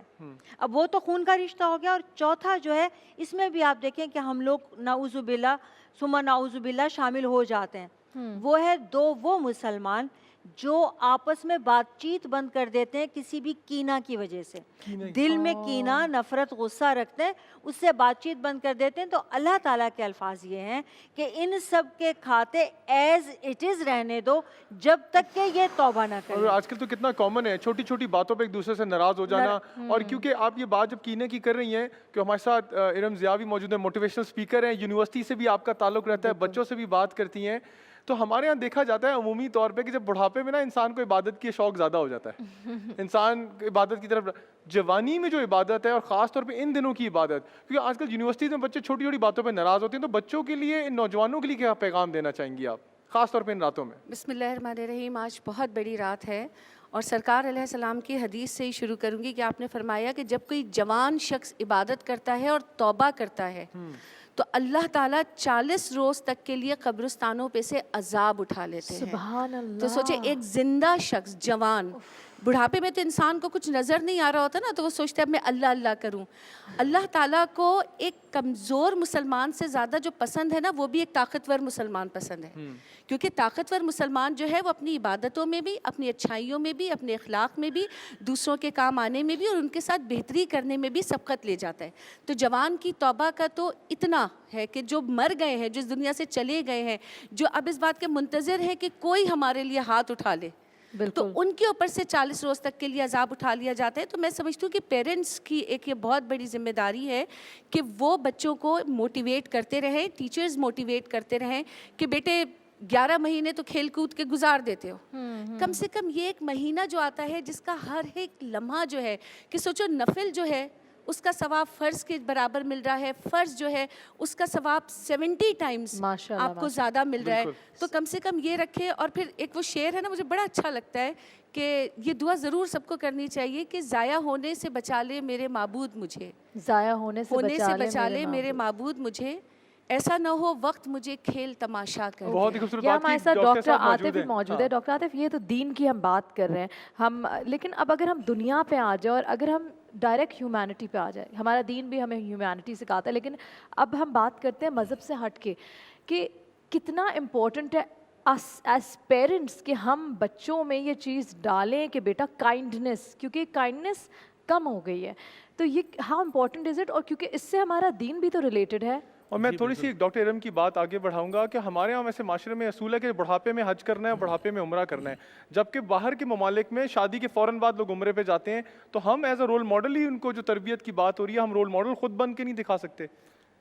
اب وہ تو خون کا رشتہ ہو گیا، اور چوتھا جو ہے اس میں بھی آپ دیکھیں کہ ہم لوگ نعوذ باللہ ثم نعوذ باللہ شامل ہو جاتے ہیں. وہ ہے وہ مسلمان جو آپس میں بات چیت بند کر دیتے ہیں کسی بھی کینہ کی وجہ سے، دل میں کینہ، نفرت، غصہ رکھتے ہیں، اس سے بات چیت بند کر دیتے ہیں. تو اللہ تعالیٰ کے الفاظ یہ ہیں کہ ان سب کے کھاتے ایز اٹ از رہنے دو جب تک کہ یہ توبہ نہ اور کریں. آج کل تو کتنا کامن ہے چھوٹی چھوٹی باتوں پہ ایک دوسرے سے ناراض ہو جانا. اور کیونکہ آپ یہ بات جب کینے کی کر رہی ہیں کہ ہمارے ساتھ ارم ضیاء بھی موجود ہیں، موٹیویشنل اسپیکر ہیں، یونیورسٹی سے بھی آپ کا تعلق رہتا ہے، بچوں سے بھی بات کرتی ہیں. تو ہمارے یہاں دیکھا جاتا ہے عمومی طور پہ کہ جب بڑھاپے میں نا انسان کو عبادت کی شوق زیادہ ہو جاتا ہے، انسان عبادت کی طرف. جوانی میں جو عبادت ہے اور خاص طور پہ ان دنوں کی عبادت، کیونکہ آج کل یونیورسٹیز میں بچے چھوٹی چھوٹی باتوں پہ ناراض ہوتے ہیں، تو بچوں کے لیے، ان نوجوانوں کے لیے کیا پیغام دینا چاہیں گی آپ خاص طور پہ ان راتوں میں؟ بسم اللہ الرحمن الرحیم. آج بہت بڑی رات ہے، اور سرکار علیہ السلام کی حدیث سے ہی شروع کروں گی کہ آپ نے فرمایا کہ جب کوئی جوان شخص عبادت کرتا ہے اور توبہ کرتا ہے تو اللہ تعالیٰ 40 روز تک کے لیے قبرستانوں پہ سے عذاب اٹھا لیتے ہیں. سبحان اللہ. تو سوچے ایک زندہ شخص، جوان، بڑھاپے میں تو انسان کو کچھ نظر نہیں آ رہا ہوتا نا، تو وہ سوچتا ہے اب میں اللہ اللہ کروں. اللہ تعالیٰ کو ایک کمزور مسلمان سے زیادہ جو پسند ہے نا، وہ بھی ایک طاقتور مسلمان پسند ہے. کیونکہ طاقتور مسلمان جو ہے وہ اپنی عبادتوں میں بھی، اپنی اچھائیوں میں بھی، اپنے اخلاق میں بھی، دوسروں کے کام آنے میں بھی اور ان کے ساتھ بہتری کرنے میں بھی سبقت لے جاتا ہے. تو جوان کی توبہ کا تو اتنا ہے کہ جو مر گئے ہیں، جو اس دنیا سے چلے گئے ہیں، جو اب اس بات کے منتظر ہیں کہ کوئی ہمارے لیے ہاتھ اٹھا لے، تو ان کے اوپر سے 40 روز تک کے لیے عذاب اٹھا لیا جاتا ہے. تو میں سمجھتی ہوں کہ پیرنٹس کی ایک یہ بہت بڑی ذمہ داری ہے کہ وہ بچوں کو موٹیویٹ کرتے رہیں، ٹیچرز موٹیویٹ کرتے رہیں کہ بیٹے 11 مہینے تو کھیل کود کے گزار دیتے ہو، کم سے کم یہ ایک مہینہ جو آتا ہے جس کا ہر ایک لمحہ جو ہے کہ سوچو نفل جو ہے اس کا ثواب فرض کے برابر مل رہا ہے، فرض جو ہے اس کا ثواب 70 ٹائمز آپ کو زیادہ مل رہا ہے. تو کم سے کم یہ رکھے. اور پھر ایک وہ شعر ہے نا، مجھے بڑا اچھا لگتا ہے کہ یہ دعا ضرور سب کو کرنی چاہیے کہ ضائع ہونے سے بچا لے میرے معبود مجھے، ضائع ہونے سے بچا لے میرے معبود مجھے، ایسا نہ ہو وقت مجھے کھیل تماشا کر. بہت ہی خوبصورت یا بات ہمارے کی. ساتھ ڈاکٹر عاطف بھی ہیں. موجود ہے. ڈاکٹر عاطف، یہ تو دین کی ہم بات کر رہے ہیں ہم، لیکن اب اگر ہم دنیا پہ آ جائیں اور اگر ہم ڈائریکٹ ہیومینٹی پہ آ جائے، ہمارا دین بھی ہمیں ہیومینٹی سکھاتا ہے، لیکن اب ہم بات کرتے ہیں مذہب سے ہٹ کے کہ کتنا امپورٹنٹ ہے ایز پیرنٹس کہ ہم بچوں میں یہ چیز ڈالیں کہ بیٹا کائنڈنس، کیونکہ کائنڈنس کم ہو گئی ہے. تو یہ ہاؤ امپورٹنٹ از اٹ، اور کیونکہ اس سے ہمارا دین بھی تو ریلیٹڈ ہے. اور میں تھوڑی سی ڈاکٹر ارم کی بات آگے بڑھاؤں گا کہ ہمارے یہاں ویسے معاشرے میں اصول ہے کہ بڑھاپے میں حج کرنا ہے، بڑھاپے میں عمرہ کرنا ہے، جبکہ باہر کے ممالک میں شادی کے فوراً بعد لوگ عمرے پہ جاتے ہیں. تو ہم ایز اے رول ماڈل ہی ان کو، جو تربیت کی بات ہو رہی ہے، ہم رول ماڈل خود بن کے نہیں دکھا سکتے.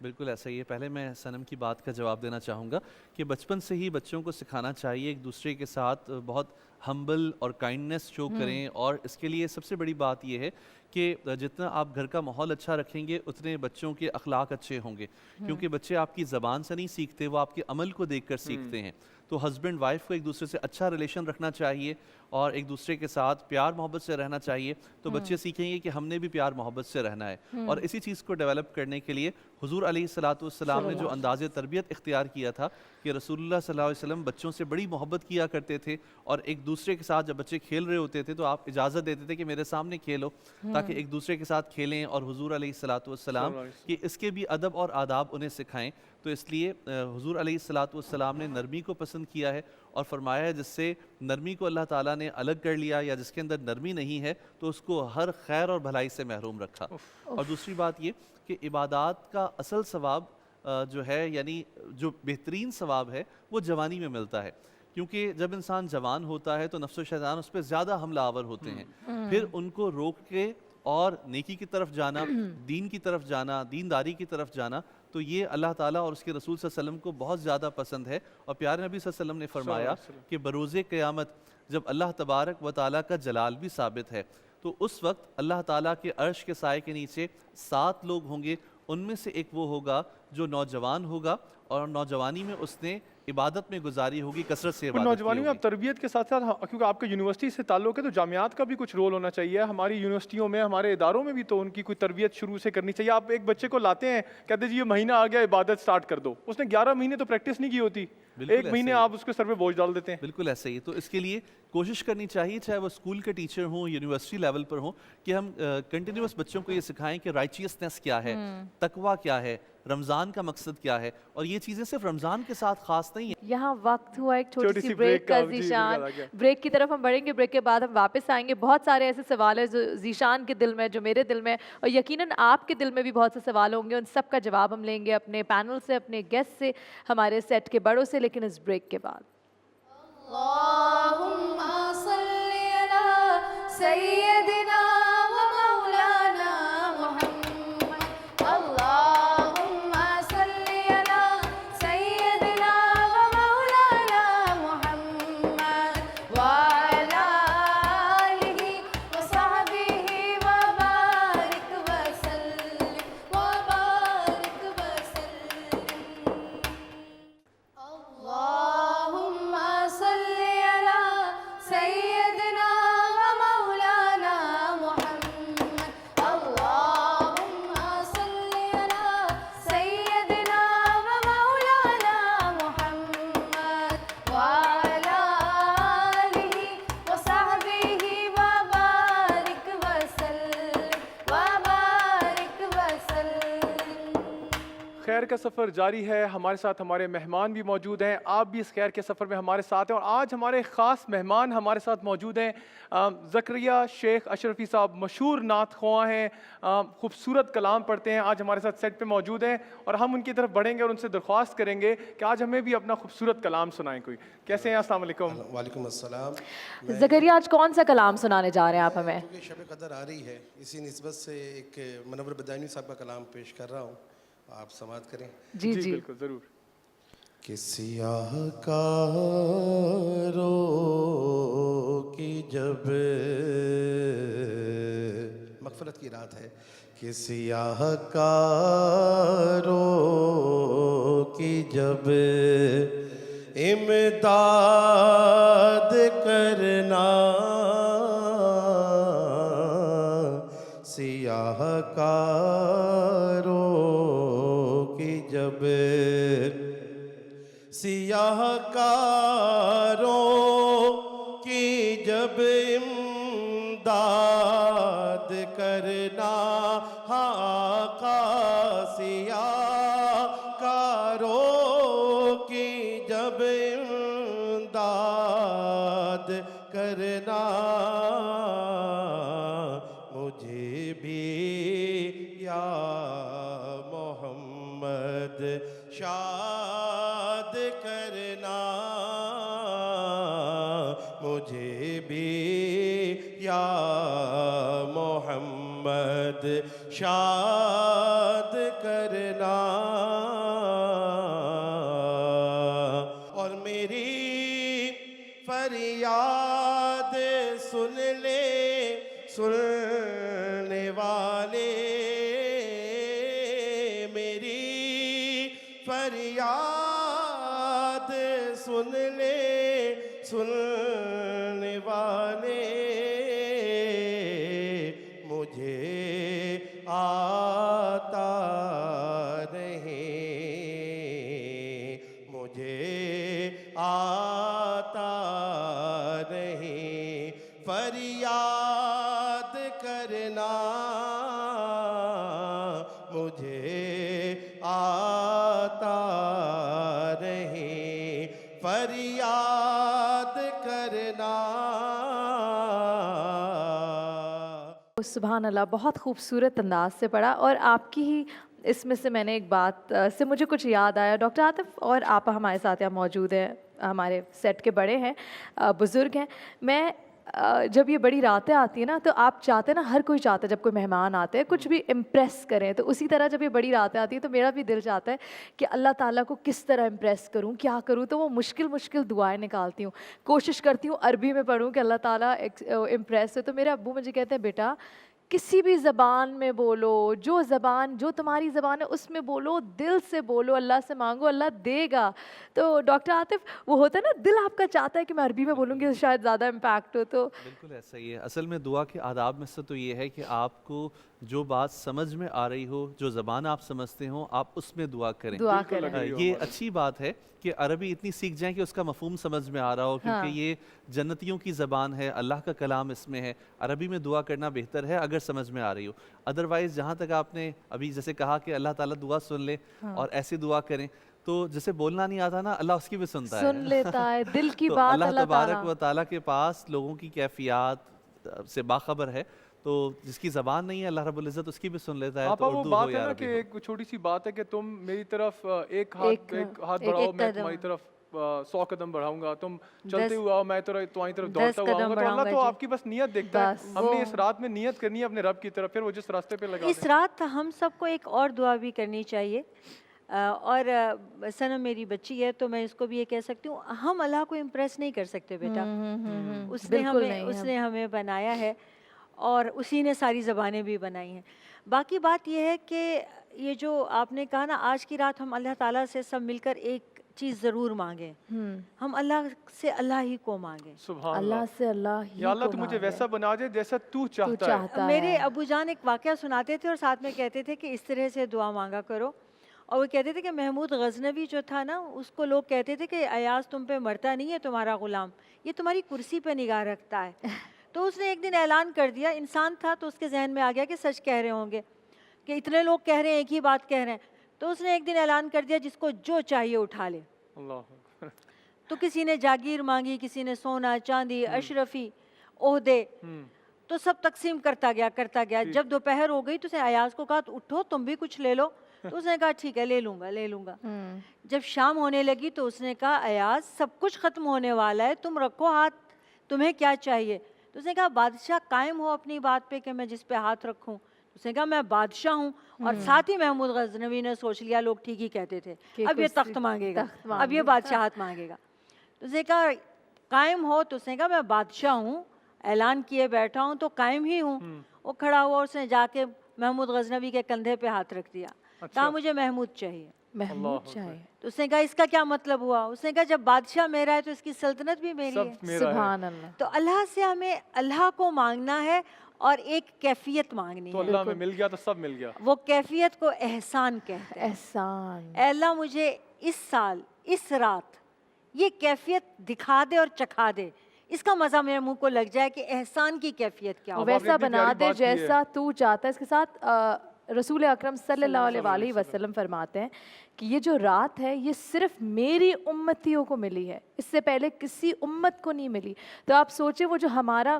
بالکل ایسا ہی ہے. پہلے میں صنم کی بات کا جواب دینا چاہوں گا کہ بچپن سے ہی بچوں کو سکھانا چاہیے ایک دوسرے کے ساتھ بہت ہمبل اور کائنڈنس شو کریں. اور اس کے لیے سب سے بڑی بات یہ ہے کہ جتنا آپ گھر کا ماحول اچھا رکھیں گے اتنے بچوں کے اخلاق اچھے ہوں گے، کیونکہ بچے آپ کی زبان سے نہیں سیکھتے، وہ آپ کے عمل کو دیکھ کر سیکھتے ہیں. تو ہسبینڈ وائف کو ایک دوسرے سے اچھا ریلیشن رکھنا چاہیے اور ایک دوسرے کے ساتھ پیار محبت سے رہنا چاہیے. تو بچے سیکھیں گے کہ ہم نے بھی پیار محبت سے رہنا ہے. اور اسی چیز کو ڈیولپ کرنے کے لیے حضور علیہ السلام نے جو انداز تربیت اختیار کیا تھا کہ رسول اللہ صلی اللہ علیہ وسلم بچوں سے بڑی محبت کیا کرتے تھے، اور ایک دوسرے کے ساتھ جب بچے کھیل رہے ہوتے تھے تو آپ اجازت دیتے تھے کہ میرے سامنے کھیلو، تاکہ تاکہ ایک دوسرے کے ساتھ کھیلیں اور حضور علیہ الصلاۃ والسلام کہ اس کے بھی ادب اور آداب انہیں سکھائیں. تو اس لیے حضور علیہ الصلاۃ والسلام نے نرمی کو پسند کیا ہے اور فرمایا ہے جس سے نرمی کو اللہ تعالیٰ نے الگ کر لیا یا جس کے اندر نرمی نہیں ہے تو اس کو ہر خیر اور بھلائی سے محروم رکھا. اور دوسری بات یہ کہ عبادات کا اصل ثواب جو ہے یعنی جو بہترین ثواب ہے وہ جوانی میں ملتا ہے, کیونکہ جب انسان جوان ہوتا ہے تو نفس و شیطان اس پہ زیادہ حملہ آور ہوتے ہیں. پھر ان کو روک کے اور نیکی کی طرف جانا, دین کی طرف جانا, دینداری کی طرف جانا, تو یہ اللہ تعالیٰ اور اس کے رسول صلی اللہ علیہ وسلم کو بہت زیادہ پسند ہے. اور پیارے نبی صلی اللہ علیہ وسلم نے فرمایا کہ بروز قیامت جب اللہ تبارک و تعالیٰ کا جلال بھی ثابت ہے تو اس وقت اللہ تعالیٰ کے عرش کے سائے کے نیچے 7 لوگ ہوں گے. ان میں سے ایک وہ ہوگا جو نوجوان ہوگا اور نوجوانی میں اس نے عبادت میں گزاری ہوگی, کثرت سے عبادت نوجوانی کی میں ہوگی. آپ تربیت کے ساتھ ساتھ, کیونکہ آپ کے یونیورسٹی سے تعلق ہے تو جامعات کا بھی کچھ رول ہونا چاہیے. ہماری یونیورسٹیوں میں, ہمارے اداروں میں بھی تو ان کی کوئی تربیت شروع سے کرنی چاہیے. آپ ایک بچے کو لاتے ہیں, کہتے جی یہ مہینہ آ گیا عبادت سٹارٹ کر دو, اس نے 11 مہینے تو پریکٹس نہیں کی ہوتی, 1 مہینے آپ اس کے سر پہ بوجھ ڈال دیتے ہیں. بالکل ایسے ہی. تو اس کے لیے کوشش کرنی چاہیے, چاہے وہ اسکول کے ٹیچر ہوں, یونیورسٹی لیول پر ہوں, کہ ہم کنٹینیوس بچوں کو یہ سکھائیں کہ رائچیسنس کیا ہے, تقویٰ کیا ہے, رمضان کا مقصد کیا ہے. اور یہ چیزیں صرف رمضان کے ساتھ خاص نہیں ہیں. یہاں وقت ہوا ایک چھوٹی سی بریک کا, کا. ذیشان, بریک کی طرف ہم بڑھیں گے, بریک کے بعد ہم واپس آئیں گے. بہت سارے ایسے سوال ہیں جو ذیشان کے دل میں, جو میرے دل میں, اور یقیناً آپ کے دل میں بھی بہت سے سوال ہوں گے. ان سب کا جواب ہم لیں گے اپنے پینل سے, اپنے گیسٹ سے, ہمارے سیٹ کے بڑوں سے, لیکن اس بریک کے بعد. اللہم صلی علی سیدنا و مولانا محمد. اللہم صلی علی سیدنا و مولانا محمد وعلی آلہ و صحبہ وبارک وسلم وبارک وسلم. اللہم صلی علی سیدنا و مولانا محمد. اللہم صلی علی سیدنا و مولانا محمد وعلی آلہ و صحبہ وبارک وسلم وبارک وسلم. خیر کا سفر جاری ہے, ہمارے ساتھ ہمارے مہمان بھی موجود ہیں. آپ بھی اس خیر کے سفر میں ہمارے ساتھ ہیں, اور آج ہمارے خاص مہمان ہمارے ساتھ موجود ہیں. زکریہ شیخ اشرفی صاحب مشہور نعت خواں ہیں, خوبصورت کلام پڑھتے ہیں, آج ہمارے ساتھ سیٹ پہ موجود ہیں, اور ہم ان کی طرف بڑھیں گے اور ان سے درخواست کریں گے کہ آج ہمیں بھی اپنا خوبصورت کلام سنائیں. کوئی کیسے ہیں؟ السلام علیکم. وعلیکم السلام. زکریا, آج کون سا کلام سنانے جا رہے ہیں آپ ہمیں؟ کیونکہ شب قدر آ رہی ہے, اسی نسبت سے ایک منور بدائنی صاحب کا کلام پیش کر رہا ہوں, آپ سماعت کریں. جی جی بالکل ضرور. کہ سیاہ کاروں کی جب مغفرت کی رات ہے, کہ سیاہ کاروں کی جب امداد کرنا, سیاہ کاروں کی جب, سیاہ کاروں کی جب امداد کرنا, آقا سیاہ کاروں کی جب امداد کرنا, مجھے بھی یا محمد شاد کرنا, مجھے بھی یا محمد شاد کرنا. اور میری فریاد سن لے سننے والے, میری فریاد سن لے سننے والے, مجھے آتا نہیں, مجھے آتا نہیں فریاد کرنا. فریاد کرنا. سبحان اللہ، بہت خوبصورت انداز سے پڑھا. اور آپ کی ہی اس میں سے میں نے ایک بات سے مجھے کچھ یاد آیا. ڈاکٹر عاطف اور آپ ہمارے ساتھ یہاں موجود ہیں، ہمارے سیٹ کے بڑے ہیں، بزرگ ہیں. میں جب یہ بڑی راتیں آتی ہیں نا تو آپ چاہتے ہیں نا، ہر کوئی چاہتا ہے جب کوئی مہمان آتے ہیں کچھ بھی امپریس کریں. تو اسی طرح جب یہ بڑی راتیں آتی ہیں تو میرا بھی دل چاہتا ہے کہ اللہ تعالیٰ کو کس طرح امپریس کروں، کیا کروں. تو وہ مشکل دعائیں نکالتی ہوں، کوشش کرتی ہوں عربی میں پڑھوں کہ اللہ تعالیٰ امپریس ہو. تو میرے ابو مجھے کہتے ہیں بیٹا کسی بھی زبان میں بولو، جو تمہاری زبان ہے اس میں بولو، دل سے بولو، اللہ سے مانگو، اللہ دے گا. تو ڈاکٹر عاطف وہ ہوتا ہے نا، دل آپ کا چاہتا ہے کہ میں عربی میں بولوں گی شاید زیادہ امپیکٹ ہو. تو بالکل ایسا ہی ہے. اصل میں دعا کے آداب میں سے تو یہ ہے کہ آپ کو جو بات سمجھ میں آ رہی ہو، جو زبان آپ سمجھتے ہوں، آپ اس میں دعا کریں. یہ اچھی بات ہے کہ عربی اتنی سیکھ جائیں کہ اس کا مفہوم سمجھ میں آ رہا ہو، کیونکہ یہ جنتیوں کی زبان ہے، اللہ کا کلام اس میں ہے. عربی میں دعا کرنا بہتر ہے اگر سمجھ میں آ رہی ہو. ادروائز جہاں تک آپ نے ابھی جیسے کہا کہ اللہ تعالیٰ دعا سن لے اور ایسی دعا کریں، تو جسے بولنا نہیں آتا نا، اللہ اس کی بھی سنتا ہے، سن لیتا ہے دل کی تو بات. اللہ تبارک و تعالیٰ کے پاس لوگوں کی کیفیات سے باخبر ہے. تو جس کی زبان نہیں ہے اللہ رب العزت اس کی بھی سن لیتا ہے. آپا تو وہ اردو بات ہو ہے یا نا عربی کہ ہو. ایک چھوٹی سی بات ہے کہ تم میری طرف ایک ہاتھ بڑھاؤ، میں تمہاری طرف 100 قدم بڑھاؤں گا. تم چلتے ہوئے آؤ، میں تمہاری طرف دوڑتا ہوا آؤں گا. تو اللہ تو آپ کی بس نیت دیکھتا ہے. ہم نے اس رات میں نیت کرنی ہے اپنے رب کی طرف، پھر وہ جس راستے پہ لگا دے. اس رات ہم سب کو ایک اور دعا بھی کرنی چاہیے. اور سنم میری بچی ہے تو میں اس کو بھی یہ کہہ سکتی ہوں، ہم اللہ کو امپریس نہیں کر سکتے بیٹا. اس نے ہمیں بنایا ہے اور اسی نے ساری زبانیں بھی بنائی ہیں. باقی بات یہ ہے کہ یہ جو آپ نے کہا نا، آج کی رات ہم اللہ تعالیٰ سے سب مل کر ایک چیز ضرور مانگیں. ہم اللہ سے اللہ ہی کو مانگیں. سبحان اللہ سے اللہ ہی یا اللہ تو مجھے ویسا بنا دے جیسا تو چاہتا ہے. میرے ابو جان ایک واقعہ سناتے تھے اور ساتھ میں کہتے تھے کہ اس طرح سے دعا مانگا کرو. اور وہ کہتے تھے کہ محمود غزنوی جو تھا نا، اس کو لوگ کہتے تھے کہ ایاز تم پہ مرتا نہیں ہے تمہارا غلام، یہ تمہاری کرسی پہ نگاہ رکھتا ہے. تو اس نے ایک دن اعلان کر دیا، انسان تھا تو اس کے ذہن میں آ گیا کہ سچ کہہ رہے ہوں گے، کہ اتنے لوگ کہہ رہے ہیں ایک ہی بات کہہ رہے ہیں. تو اس نے ایک دن اعلان کر دیا جس کو جو چاہیے اٹھا لے. تو کسی نے جاگیر مانگی، کسی نے سونا چاندی اشرفی عہدے، تو سب تقسیم کرتا گیا. جب دوپہر ہو گئی تو اس نے ایاز کو کہا اٹھو تم بھی کچھ لے لو. تو اس نے کہا ٹھیک ہے لے لوں گا. جب شام ہونے لگی تو اس نے کہا ایاز سب کچھ ختم ہونے والا ہے، تم رکھو ہاتھ، تمہیں کیا چاہیے؟ تو اس نے کہا بادشاہ قائم ہو اپنی بات پہ کہ میں جس پہ ہاتھ رکھوں. اس نے کہا میں بادشاہ ہوں. اور ساتھ ہی محمود غزنوی نے سوچ لیا، لوگ ٹھیک ہی کہتے تھے، اب یہ تخت مانگے گا، اب یہ بادشاہت مانگے گا. تو اس نے کہا قائم ہو. تو اس نے کہا میں بادشاہ ہوں، اعلان کیے بیٹھا ہوں تو قائم ہی ہوں. وہ کھڑا ہوا اور اس نے جا کے محمود غزنوی کے کندھے پہ ہاتھ رکھ دیا. کہا مجھے محمود چاہیے. تو اس نے کہا اس کا کیا مطلب ہوا؟ اس نے کہا جب بادشاہ میرا ہے تو اس کی سلطنت بھی میری ہے. سبحان اللہ. تو اللہ سے ہمیں اللہ کو مانگنا ہے اور ایک کیفیت مانگنی تو ہے. اللہ میں مل گیا تو سب مل گیا. وہ کیفیت کو احسان کہتے ہیں. احسان. اے اللہ مجھے اس سال اس رات یہ کیفیت دکھا دے اور چکھا دے، اس کا مزہ میرے منہ کو لگ جائے کہ احسان کی کیفیت کیا ہو. ویسا بنا دے جیسا تو چاہتا ہے. اس کے ساتھ رسول اکرم صلی اللہ علیہ وسلم فرماتے ہیں کہ یہ جو رات ہے یہ صرف میری امتیوں کو ملی ہے، اس سے پہلے کسی امت کو نہیں ملی. تو آپ سوچیں وہ جو ہمارا،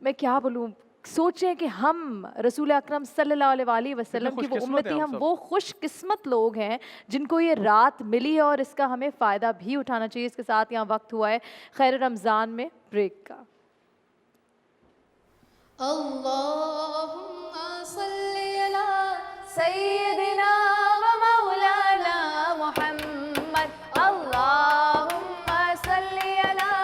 میں کیا بولوں، سوچیں کہ ہم رسول اکرم صلی اللہ علیہ وسلم کی وہ امتی، ہم وہ خوش قسمت لوگ ہیں جن کو یہ رات ملی ہے اور اس کا ہمیں فائدہ بھی اٹھانا چاہیے. اس کے ساتھ یہاں وقت ہوا ہے خیر رمضان میں بریک کا. اللہم صلی علی سیدنا و مولانا محمد. اللہم صلی علی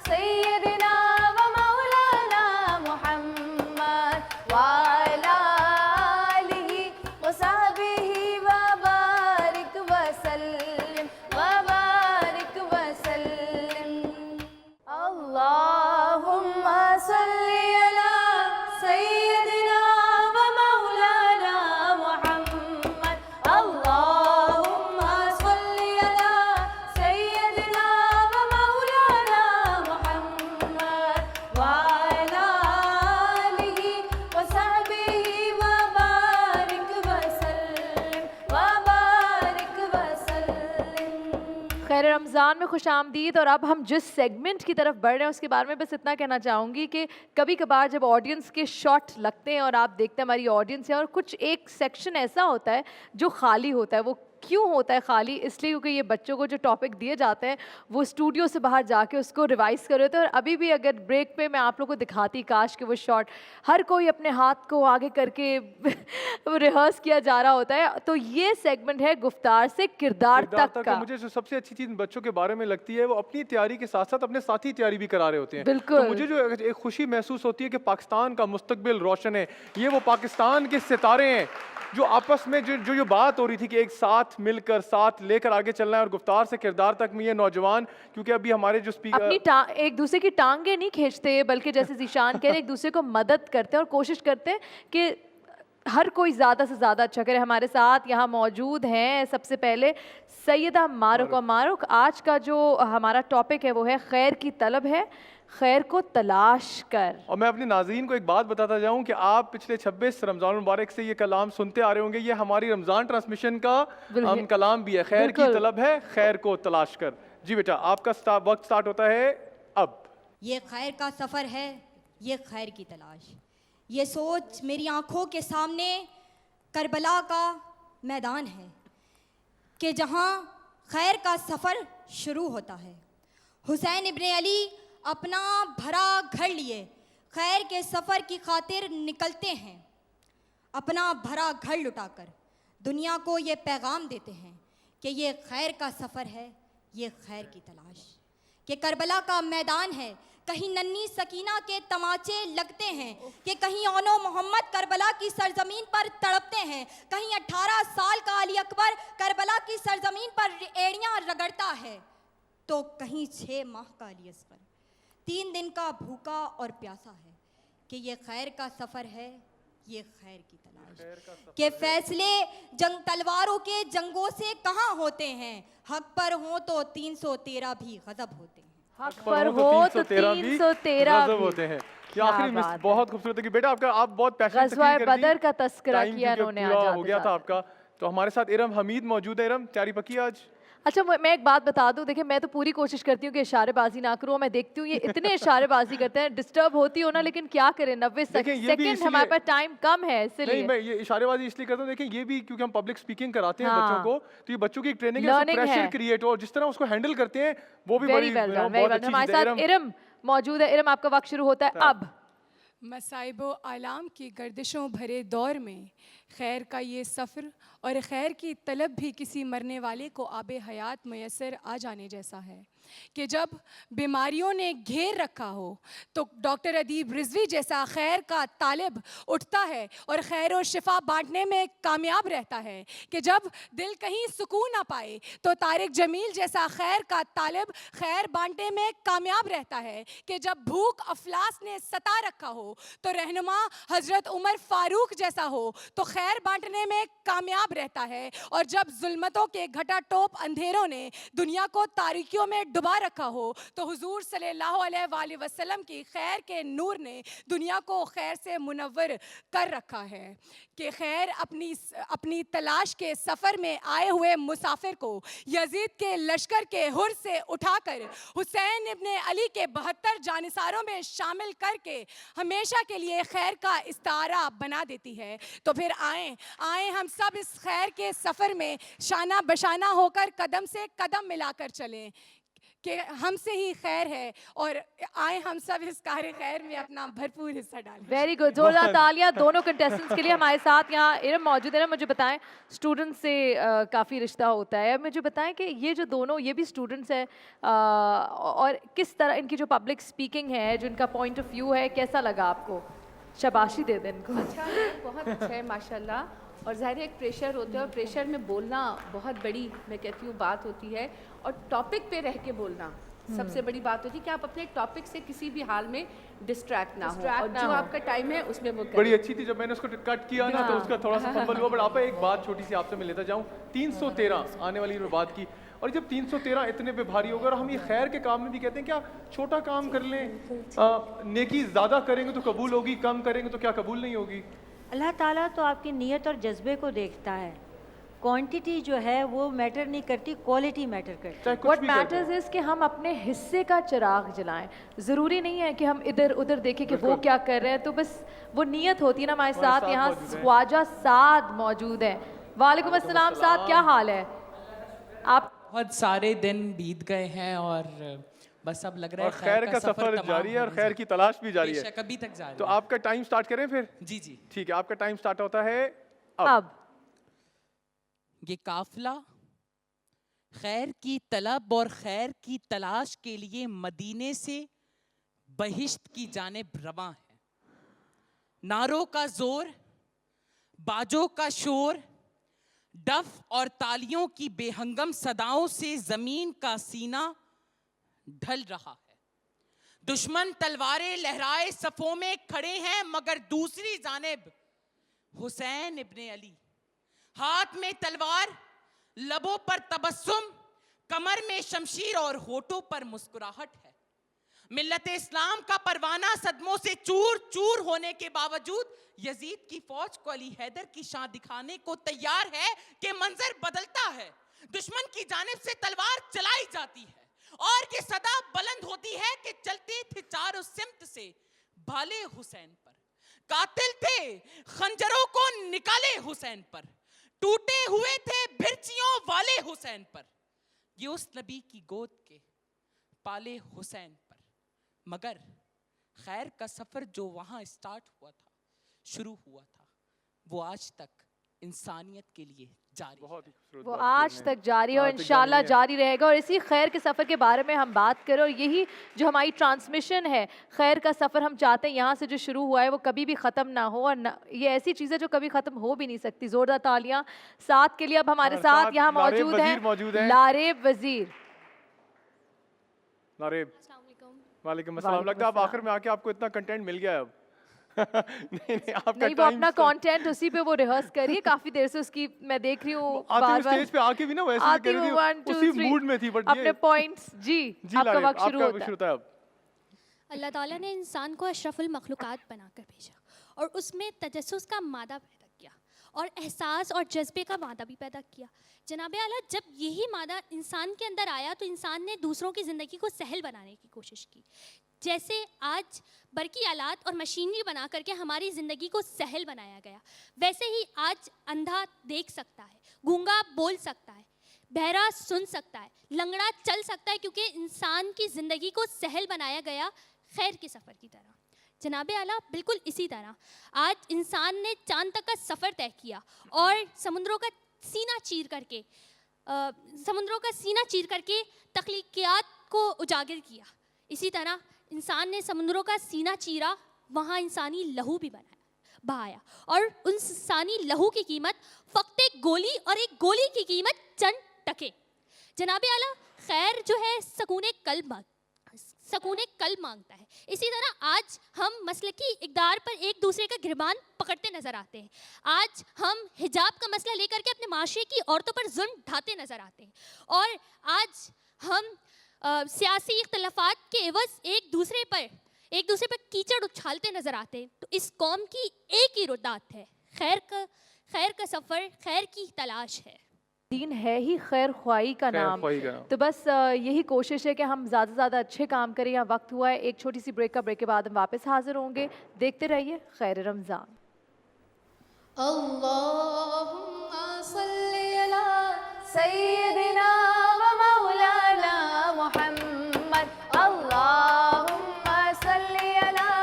سیدنا و مولانا محمد وعلی آلہ و صحبہ وبارک وسلم وبارک وسلم. اللہم صلی علی سیدنا و مولانا محمد خیر رمضان میں خوش آمدید. اور اب ہم جس سیگمنٹ کی طرف بڑھ رہے ہیں اس کے بارے میں بس اتنا کہنا چاہوں گی کہ کبھی کبھار جب آڈینس کے شاٹ لگتے ہیں اور آپ دیکھتے ہیں ہماری آڈینس ہے اور کچھ ایک سیکشن ایسا ہوتا ہے جو خالی ہوتا ہے. وہ کیوں ہوتا ہے خالی؟ اس لیے کیونکہ یہ بچوں کو جو ٹاپک دیے جاتے ہیں وہ اسٹوڈیو سے باہر جا کے اس کو ریوائز کر رہے ہوتے ہیں. اور ابھی بھی اگر بریک پہ میں آپ لوگوں کو دکھاتی کاش کہ وہ شاٹ ہر کوئی اپنے ہاتھ کو آگے کر کے ریہرس کیا جا رہا ہوتا ہے. تو یہ سیگمنٹ ہے گفتار سے کردار تک کا. مجھے جو سب سے اچھی چیز بچوں کے بارے میں لگتی ہے وہ اپنی تیاری کے ساتھ ساتھ اپنے ساتھی تیاری بھی کرا رہے ہوتے ہیں. بالکل. تو مجھے جو ایک خوشی محسوس ہوتی ہے کہ پاکستان کا مستقبل روشن ہے. یہ وہ پاکستان کے ستارے ہیں جو آپس میں جو بات ہو رہی تھی کہ ایک ساتھ مل کر ساتھ لے کر آگے چلنا ہے. اور گفتار سے کردار تک میں یہ نوجوان کیونکہ ابھی ہمارے جو اسپیکر اپنی ایک دوسرے کی ٹانگیں نہیں کھینچتے بلکہ جیسے ذیشان کہہ رہے ایک دوسرے کو مدد کرتے ہیں اور کوشش کرتے ہیں کہ ہر کوئی زیادہ سے زیادہ اچھا کرے. ہمارے ساتھ یہاں موجود ہیں سب سے پہلے سیدہ مارک. اور مارک آج کا جو ہمارا ٹاپک ہے وہ ہے خیر کی طلب ہے، خیر کو تلاش کر. اور میں اپنے ناظرین کو ایک بات بتاتا جاؤں کہ آپ پچھلے 26 رمضان المبارک سے یہ کلام سنتے آ رہے ہوں گے. یہ ہماری رمضان ٹرانسمیشن کا کلام بھی ہے، خیر کی طلب ہے، خیر کو تلاش کر. جی بیٹا آپ کا وقت سٹارٹ ہوتا ہے اب. یہ خیر کا سفر ہے، یہ خیر کی تلاش. یہ سوچ میری آنکھوں کے سامنے کربلا کا میدان ہے کہ جہاں خیر کا سفر شروع ہوتا ہے. حسین ابن علی اپنا بھرا گھر لیے خیر کے سفر کی خاطر نکلتے ہیں. اپنا بھرا گھر لٹا کر دنیا کو یہ پیغام دیتے ہیں کہ یہ خیر کا سفر ہے، یہ خیر کی تلاش. کہ کربلا کا میدان ہے، کہیں ننھی سکینہ کے تماچے لگتے ہیں کہ کہیں اون و محمد کربلا کی سرزمین پر تڑپتے ہیں، کہیں 18 سال کا علی اکبر کربلا کی سرزمین پر ایڑیاں رگڑتا ہے، تو کہیں 6 ماہ کا علی اصغر 3 دن کا بھوکا اور پیاسا ہے. کہ یہ خیر کا سفر ہے، یہ خیر کی تلاش. کہ فیصلے جنگ تلواروں کے جنگوں سے کہاں ہوتے ہیں، حق پر ہوں تو 313 بھی غضب ہوتے ہیں. حق پر ہو تو 313 ہوتے ہیں. یہ آخری بہت خوبصورت ہے کہ بیٹا آپ بہت پیشنیٹ غزوہ بدر کا تذکرہ کیا انہوں نے. آج ہو گیا تھا آپ کا. تو ہمارے ساتھ ارم حمید موجود ہے. ارم تیاری پکی آج؟ اچھا میں ایک بات بتا دوں، دیکھیں میں تو پوری کوشش کرتی ہوں کہ اشارے بازی نہ کروں. میں دیکھتی ہوں یہ اتنے اشارے بازی کرتے ہیں، ڈسٹرب ہوتی ہوں نا، لیکن کیا کریں 90 سیکنڈ ہمارے پاس ٹائم کم ہے. اس لیے میں یہ اشارے بازی اس لیے کرتا ہوں، دیکھیں یہ بھی کیونکہ ہم پبلک اسپیکنگ کراتے ہیں بچوں کو، تو یہ بچوں کی ایک ٹریننگ ہے، پریشر کریٹ ہو اور جس طرح اس کو ہینڈل کرتے ہیں وہ بھی بڑی بہت اچھی چیز ہے. ہمارے ساتھ ارم موجود ہے. ارم آپ کا وقت شروع ہوتا ہے اب. مصائب و آلام کی گردشوں بھرے دور میں خیر کا یہ سفر اور خیر کی طلب بھی کسی مرنے والے کو آب حیات میسر آ جانے جیسا ہے کہ جب بیماریوں نے گھیر رکھا ہو تو ڈاکٹر ادیب رضوی جیسا خیر کا طالب اٹھتا ہے اور خیر و شفا بانٹنے میں کامیاب رہتا ہے. کہ جب دل کہیں سکون نہ پائے تو طارق جمیل جیسا خیر کا طالب خیر بانٹنے میں کامیاب رہتا ہے. کہ جب بھوک افلاس نے ستا رکھا ہو تو رہنما حضرت عمر فاروق جیسا ہو تو خیر بانٹنے میں کامیاب رہتا ہے. اور جب ظلمتوں کے گھٹا ٹوپ اندھیروں نے دنیا کو تاریکیوں میں ڈبا رکھا ہو تو حضور صلی اللہ علیہ وآلہ وسلم کی خیر کے نور نے دنیا کو خیر سے منور کر رکھا ہے. کہ خیر اپنی تلاش کے سفر میں آئے ہوئے مسافر کو یزید کے لشکر کے ہر سے اٹھا کر حسین ابن علی کے 72 جانثاروں میں شامل کر کے ہمیشہ کے لیے خیر کا استعارہ بنا دیتی ہے. تو پھر آئیں ہم سب اس خیر کے سفر میں شانہ بشانہ ہو کر قدم سے قدم ملا کر چلیں کہ ہم سے ہی خیر ہے اور آئیں ہم سب اس کار خیر میں اپنا بھرپور حصہ ڈالیں. Very good. زوردار تالیاں دونوں کنٹیسٹنٹس کے لیے. ہمارے ساتھ یہاں ارم موجود ہے. مجھے بتائیں اسٹوڈنٹ سے کافی رشتہ ہوتا ہے، مجھے بتائیں کہ یہ جو دونوں یہ بھی اسٹوڈنٹس ہیں اور کس طرح ان کی جو پبلک اسپیکنگ ہے، جو ان کا پوائنٹ آف ویو ہے، کیسا لگا آپ کو؟ شاباشی دے دیں ان کو. اچھا ہے، بہت اچھا ہے ماشاء اللہ. اور ظاہر ایک پریشر ہوتا ہے اور پریشر میں بولنا بہت بڑی میں کہتی ہوں بات ہوتی ہے. اور ٹاپک پہ رہ کے بولنا سب سے بڑی بات ہوتی ہے کہ آپ اپنے ٹاپک سے کسی بھی حال میں ڈسٹریکٹ نہ ہو اور جو آپ کا ٹائم ہے اس میں وہ کریں. بڑی اچھی تھی جب میں نے اس کو کٹ کیا نا تو اس کا تھوڑا سا فمبل ہوا. بٹ آپ ایک بات چھوٹی سی آپ سے میں لیتا جاؤں، 313 آنے والی میں بات کی، اور جب 313 اتنے پہ بھاری ہوگا اور ہم یہ خیر کے کام میں بھی کہتے ہیں کیا چھوٹا کام کر لیں، نیکی زیادہ کریں گے تو قبول ہوگی، کم کریں گے تو کیا قبول نہیں ہوگی. اللہ تعالیٰ تو آپ کی نیت اور جذبے کو دیکھتا ہے. کوانٹٹی جو ہے وہ میٹر نہیں کرتی, کوالٹی میٹر کرتی ہے. What matters is کہ ہم اپنے حصے کا چراغ جلائیں. ضروری نہیں ہے کہ ہم ادھر ادھر دیکھیں کہ وہ کیا کر رہے ہیں, تو بس وہ نیت ہوتی ہے نا. ہمارے ساتھ یہاں خواجہ سعد موجود ہیں. وعلیکم السلام سعد, کیا حال ہے آپ؟ بہت سارے دن بیت گئے ہیں اور بس اب لگ رہا ہے خیر کا سفر جاری ہے اور خیر کی تلاش بھی جاری ہے. ابھی تک جاری ہے. تو آپ کا ٹائم سٹارٹ کریں پھر؟ جی جی ٹھیک ہے, آپ کا ٹائم سٹارٹ ہوتا ہے اب. یہ قافلہ خیر کی طلب اور خیر کی تلاش کے لیے مدینے سے بہشت کی جانب رواں ہے. نعروں کا زور, باجوں کا شور, ڈف اور تالیوں کی بے ہنگم صداؤں سے زمین کا سینہ ڈھل رہا ہے. دشمن تلواریں لہرائے صفوں میں کھڑے ہیں, مگر دوسری جانب حسین ابن علی, ہاتھ میں تلوار, لبوں پر تبسم, کمر میں شمشیر اور ہونٹوں پر مسکراہٹ ہے. ملت اسلام کا پروانہ صدموں سے چور چور ہونے کے باوجود یزید کی فوج کو علی حیدر کی شان دکھانے کو تیار ہے کہ منظر بدلتا ہے. دشمن کی جانب سے تلوار چلائی جاتی ہے اور یہ صدا بلند ہوتی ہے کہ چلتے تھے چاروں سمت سے بھالے حسین پر. قاتل تھے خنجروں کو نکالے حسین پر, ٹوٹے ہوئے تھے بھرچیوں والے حسین پر. یہ اس نبی کی گود کے پالے حسین پر. مگر خیر کا سفر جو وہاں اسٹارٹ ہوا تھا, شروع ہوا تھا, وہ آج تک انسانیت کے لیے جاری ہے. وہ آج تک جاری ہے اور انشاءاللہ جاری رہے گا. اور اسی خیر کے سفر کے بارے میں ہم بات کریں, اور یہی جو ہماری ٹرانسمیشن ہے, خیر کا سفر ہم چاہتے ہیں یہاں سے جو شروع ہوا ہے وہ کبھی بھی ختم نہ ہو, اور یہ ایسی چیزیں جو کبھی ختم ہو بھی نہیں سکتی. زوردار تالیاں ساتھ کے لیے. اب ہمارے ساتھ یہاں موجود ہیں لاریب وزیر. لاریب, وعلیکم السلام. لگتا ہے آپ آخر میں آ کے آپ کو اتنا کنٹینٹ مل گیا ہے اب. نہیں, وہ اپنا کانٹینٹ اسی پہ وہ ریہرس کریے کافی دیر سے, اس کی میں دیکھ رہی ہوں بار بار اسٹیج پہ آ کے بھی نا ویسے کر رہی ہوں, اسی موڈ میں تھی. بٹ اپنے پوائنٹس. جی آپ کا وقت شروع ہوتا ہے. اللہ تعالیٰ نے انسان کو اشرف المخلوقات بنا کر بھیجا اور اس میں تجسس کا مادہ پیدا کیا اور احساس اور جذبے کا مادہ بھی پیدا کیا. جناب اعلیٰ, جب یہی مادہ انسان کے اندر آیا تو انسان نے دوسروں کی زندگی کو سہل بنانے کی کوشش کی. جیسے آج برقی آلات اور مشینری بنا کر کے ہماری زندگی کو سہل بنایا گیا, ویسے ہی آج اندھا دیکھ سکتا ہے, گونگا بول سکتا ہے, بہرا سن سکتا ہے, لنگڑا چل سکتا ہے, کیونکہ انسان کی زندگی کو سہل بنایا گیا خیر کے سفر کی طرح. جناب اعلیٰ, بالکل اسی طرح آج انسان نے چاند تک کا سفر طے کیا اور سمندروں کا سینہ چیر کر کے تخلیقیات کو اجاگر کیا. اسی طرح انسان نے سمندروں کا سینہ چیرا, وہاں انسانی لہو بھی بہایا, اور ان انسانی لہو کی قیمت فقط ایک گولی, اور ایک گولی کی قیمت چند ٹکے. جناب اعلیٰ, خیر جو ہے سکون قلب مانگتا ہے. اسی طرح آج ہم مسلکی اقدار پر ایک دوسرے کا گربان پکڑتے نظر آتے ہیں. آج ہم حجاب کا مسئلہ لے کر کے اپنے معاشرے کی عورتوں پر ظلم ڈھاتے نظر آتے ہیں, اور آج ہم سیاسی اختلافات کے عوض ایک دوسرے پر کیچڑ اچھالتے نظر آتے ہیں. تو اس قوم کی ایک ہی ردات ہے, خیر کا سفر, خیر کی تلاش ہے. دین ہے ہی خیر خواہی کا نام. تو بس یہی کوشش ہے کہ ہم زیادہ سے زیادہ اچھے کام کریں. یہاں وقت ہوا ہے ایک چھوٹی سی بریک کا, بریک کے بعد ہم واپس حاضر ہوں گے. دیکھتے رہیے خیر رمضان. اللہم صلی علی سیدنا و مولانا محمد. اللہم صلی علی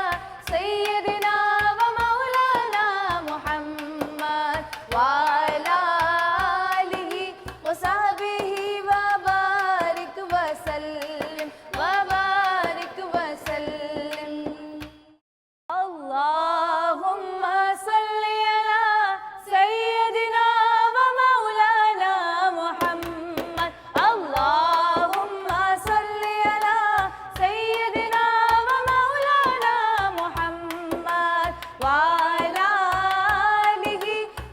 سیدنا و مولانا محمد وعلی آلہ وصحبہ وبارک وسلم وبارک وسلم. اللہم صلی علی سیدنا و مولانا محمد. اللہم صلی علی سیدنا و مولانا محمد وعلی آلہ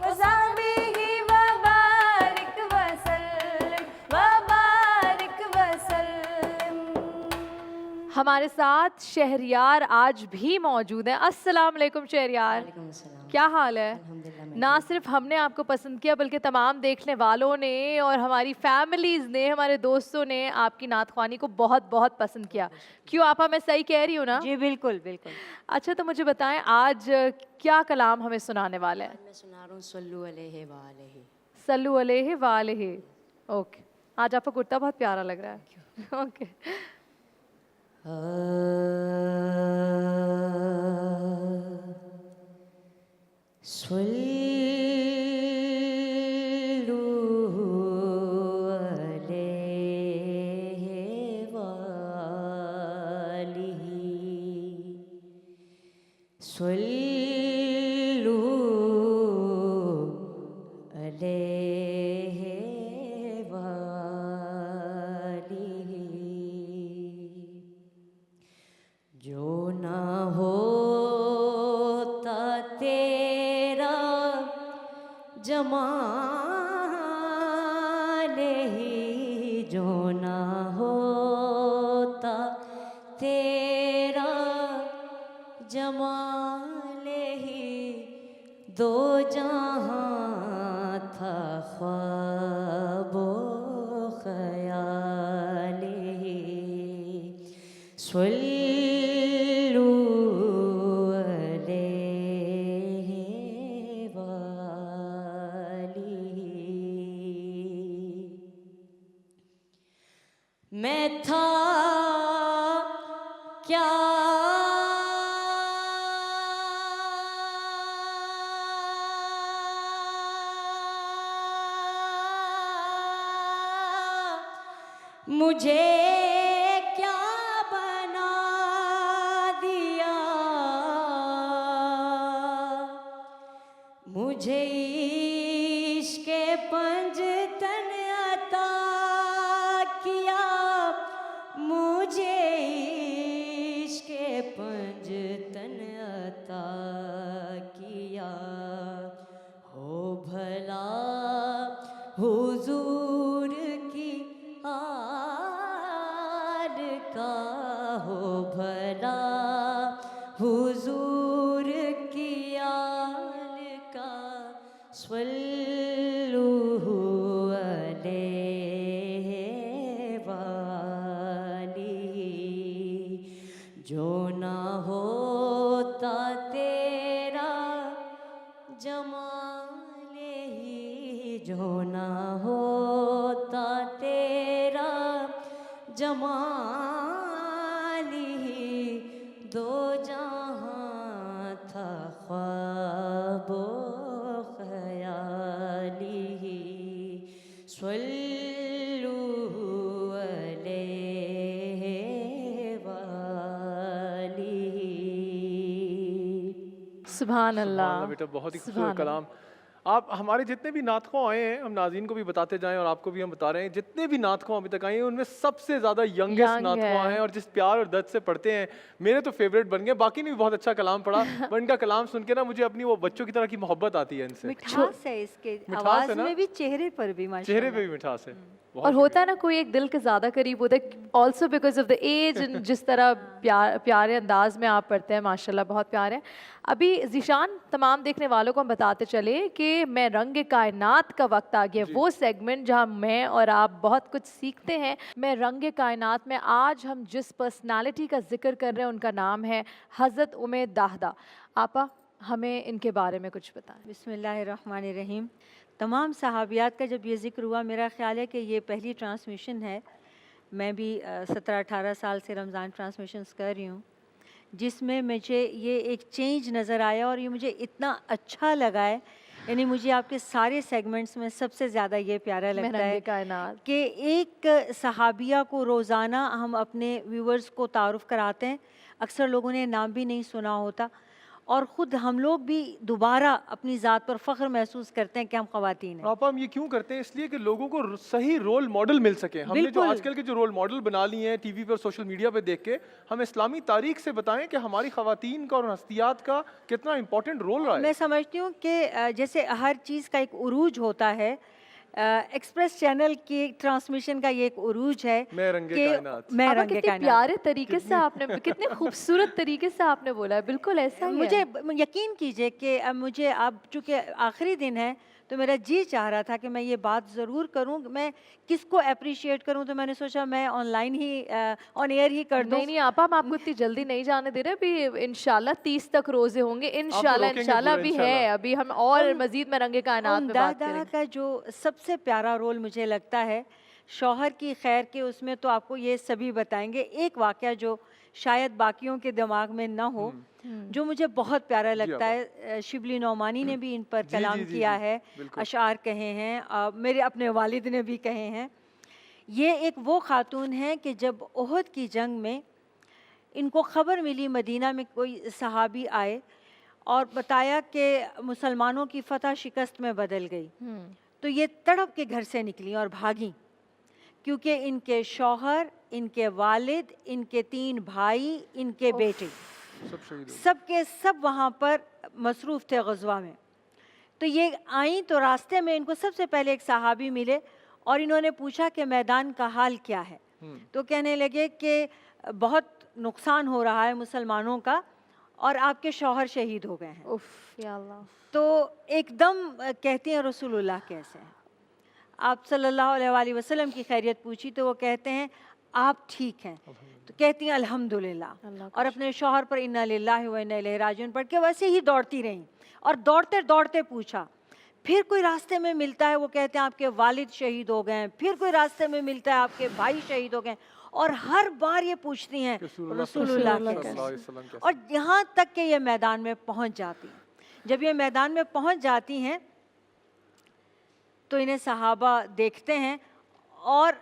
وصحبہ وبارک وسلم وبارک وسلم. ہمارے ساتھ شہریار آج بھی موجود ہیں. السلام علیکم شہریار, کیا حال ہے؟ نہ صرف ہم نے آپ کو پسند کیا بلکہ تمام دیکھنے والوں نے اور ہماری فیملیز نے، ہمارے دوستوں نے آپ کی نعت خوانی کو بہت بہت پسند کیا. کیوں آپا، میں صحیح کہہ رہی ہوں نا؟ جی بالکل بالکل. اچھا تو مجھے بتائیں آج کیا کلام ہمیں سنانے والے ہیں؟ میں سنا رہا ہوں صلو علیہ وآلہ. صلو علیہ وآلہ. اوکے. آج آپ کا کرتا بہت پیارا لگ رہا ہے. اوکے. جو نہ ہوتا تیرا جمال ہی، جو نہ ہوتا تیرا جمال ہی، دو جہاں تھا خواب و خیال ہی. صلو علیہ وآلہ. میں تھا کیا مجھے کیا بنا دیا، مجھے عشق پنجتن عطا کیا، مجھے عشق پنجتن عطا کیا. ہو بھلا حضور کی آل کا، ہو بھلا حضور کی آل کا. صلو علیہ وآلہ. جو نہ ہوتا تیرا جمال ہی، جو نہ ہوتا تیرا جمال ہی، دو جہاں تھا خواب و خیال ہی. صلو علیہ وآلہ. سبحان اللہ. بیٹا بہت ہی سبحان خوبصورت کلام. آپ ہمارے جتنے بھی نعت خواں آئے ہیں، ہم ناظرین کو بھی بتاتے جائیں اور آپ کو بھی ہم بتا رہے ہیں، جتنے بھی نعت خواں ابھی تک آئے ہیں ان میں سب سے زیادہ ینگسٹ نعت خواں ہیں، اور جس پیار اور درد سے پڑھتے ہیں. میرے تو فیوریٹ بن گئے، باقی نے بھی بہت اچھا کلام پڑھا، پر ان کا کلام سن کے نا مجھے اپنی وہ بچوں کی طرح کی محبت آتی ہے ان سے. مٹھاس ہے اس کے آواز میں بھی، چہرے پر بھی ماشاءاللہ. چہرے پہ بھی مٹھاس ہے. اور ہوتا ہے نا کوئی ایک دل کے زیادہ قریب ہوتا ہے، also because of the age. جس طرح پیارے انداز میں آپ پڑھتے ہیں ماشاءاللہ بہت پیارے ہیں. ابھی ذیشان تمام دیکھنے والوں کو ہم بتاتے چلے کہ میں رنگ کائنات کا وقت آ گیا، وہ سیگمنٹ جہاں میں اور آپ بہت کچھ سیکھتے ہیں. میں رنگ کائنات میں آج ہم جس پرسنالٹی کا ذکر کر رہے ہیں ان کا نام ہے حضرت داہدہ. آپا ہمیں ان کے بارے میں کچھ بتائیں. بسم اللہ الرحمن الرحیم. تمام صحابیات کا جب یہ ذکر ہوا، میرا خیال ہے کہ یہ پہلی ٹرانسمیشن ہے. میں بھی 17-18 سال سے رمضان ٹرانسمیشنز کر رہی ہوں، جس میں مجھے یہ ایک چینج نظر آیا اور یہ مجھے اتنا اچھا لگا ہے. یعنی مجھے آپ کے سارے سیگمنٹس میں سب سے زیادہ یہ پیارا لگتا ہے کہ ایک صحابیہ کو روزانہ ہم اپنے ویورز کو تعارف کراتے ہیں. اکثر لوگوں نے نام بھی نہیں سنا ہوتا، اور خود ہم لوگ بھی دوبارہ اپنی ذات پر فخر محسوس کرتے ہیں کہ ہم خواتین ہیں. آپ ہم یہ کیوں کرتے ہیں؟ اس لیے کہ لوگوں کو صحیح رول ماڈل مل سکے. ہم نے جو آج کل کے جو رول ماڈل بنا لیے ہیں ٹی وی پر، سوشل میڈیا پہ دیکھ کے، ہم اسلامی تاریخ سے بتائیں کہ ہماری خواتین کا اور ہستیات کا کتنا امپورٹنٹ رول رہا ہے. میں سمجھتی ہوں کہ جیسے ہر چیز کا ایک عروج ہوتا ہے، ایکسپریس چینل کی ٹرانسمیشن کا یہ ایک عروج ہے میں رنگ کہ کائنات. میں آپا رنگ کتنے کائنات. پیارے طریقے سے آپ نے کتنے خوبصورت طریقے سے آپ نے بولا ہے, بالکل ایسا ہی مجھے ہے. یقین کیجئے کہ مجھے اب چونکہ آخری دن ہے تو میرا جی چاہ رہا تھا کہ میں یہ بات ضرور کروں, میں کس کو اپریشیٹ کروں, تو میں نے سوچا میں on line he on year ہی کر دوں. نہیں آپا, ہم آپ کو اتنی جلدی نہیں جانے دے رہے, ابھی انشاءاللہ 30 تک روزے ہوں گے انشاءاللہ. روکیں گے انشاءاللہ پورا ابھی ہے, ابھی ہم اور مزید میں رنگ کائنات میں بات کریں گے. کا جو سب سے پیارا رول مجھے لگتا ہے شوہر کی خیر کے, اس میں تو آپ کو یہ سبھی بتائیں گے. ایک واقعہ جو شاید باقیوں کے دماغ میں نہ ہو, جو مجھے بہت پیارا لگتا ہے, شبلی نعمانی نے بھی ان پر کلام کیا ہے, اشعار کہے ہیں, میرے اپنے والد نے بھی کہے ہیں. یہ ایک وہ خاتون ہے کہ جب احد کی جنگ میں ان کو خبر ملی مدینہ میں کوئی صحابی آئے اور بتایا کہ مسلمانوں کی فتح شکست میں بدل گئی, تو یہ تڑپ کے گھر سے نکلی اور بھاگیں, کیونکہ ان کے شوہر, ان کے والد, ان کے 3 بھائی, ان کے بیٹے سب کے سب وہاں پر مصروف تھے غزوہ میں. تو یہ آئیں تو راستے میں ان کو سب سے پہلے ایک صحابی ملے اور انہوں نے پوچھا کہ میدان کا حال کیا ہے. تو کہنے لگے کہ بہت نقصان ہو رہا ہے مسلمانوں کا اور آپ کے شوہر شہید ہو گئے ہیں. یا اللہ. تو ایک دم کہتی ہیں رسول اللہ کیسے ہیں؟ آپ صلی اللہ علیہ وآلہ وسلم کی خیریت پوچھی تو وہ کہتے ہیں آپ ٹھیک ہیں؟ تو کہتی ہیں الحمدللہ, اور اپنے شوہر پر انا للہ و انا الیہ راجعون پڑھ کے ویسے ہی دوڑتی رہیں, اور دوڑتے دوڑتے پوچھا. پھر کوئی راستے میں ملتا ہے, وہ کہتے ہیں آپ کے والد شہید ہو گئے ہیں. پھر کوئی راستے میں ملتا ہے, آپ کے بھائی شہید ہو گئے ہیں. اور ہر بار یہ پوچھتی ہیں رسول اللہ کیسے, اور یہاں تک کہ یہ میدان میں پہنچ جاتی ہیں. جب یہ میدان میں پہنچ جاتی ہیں تو انہیں صحابہ دیکھتے ہیں, اور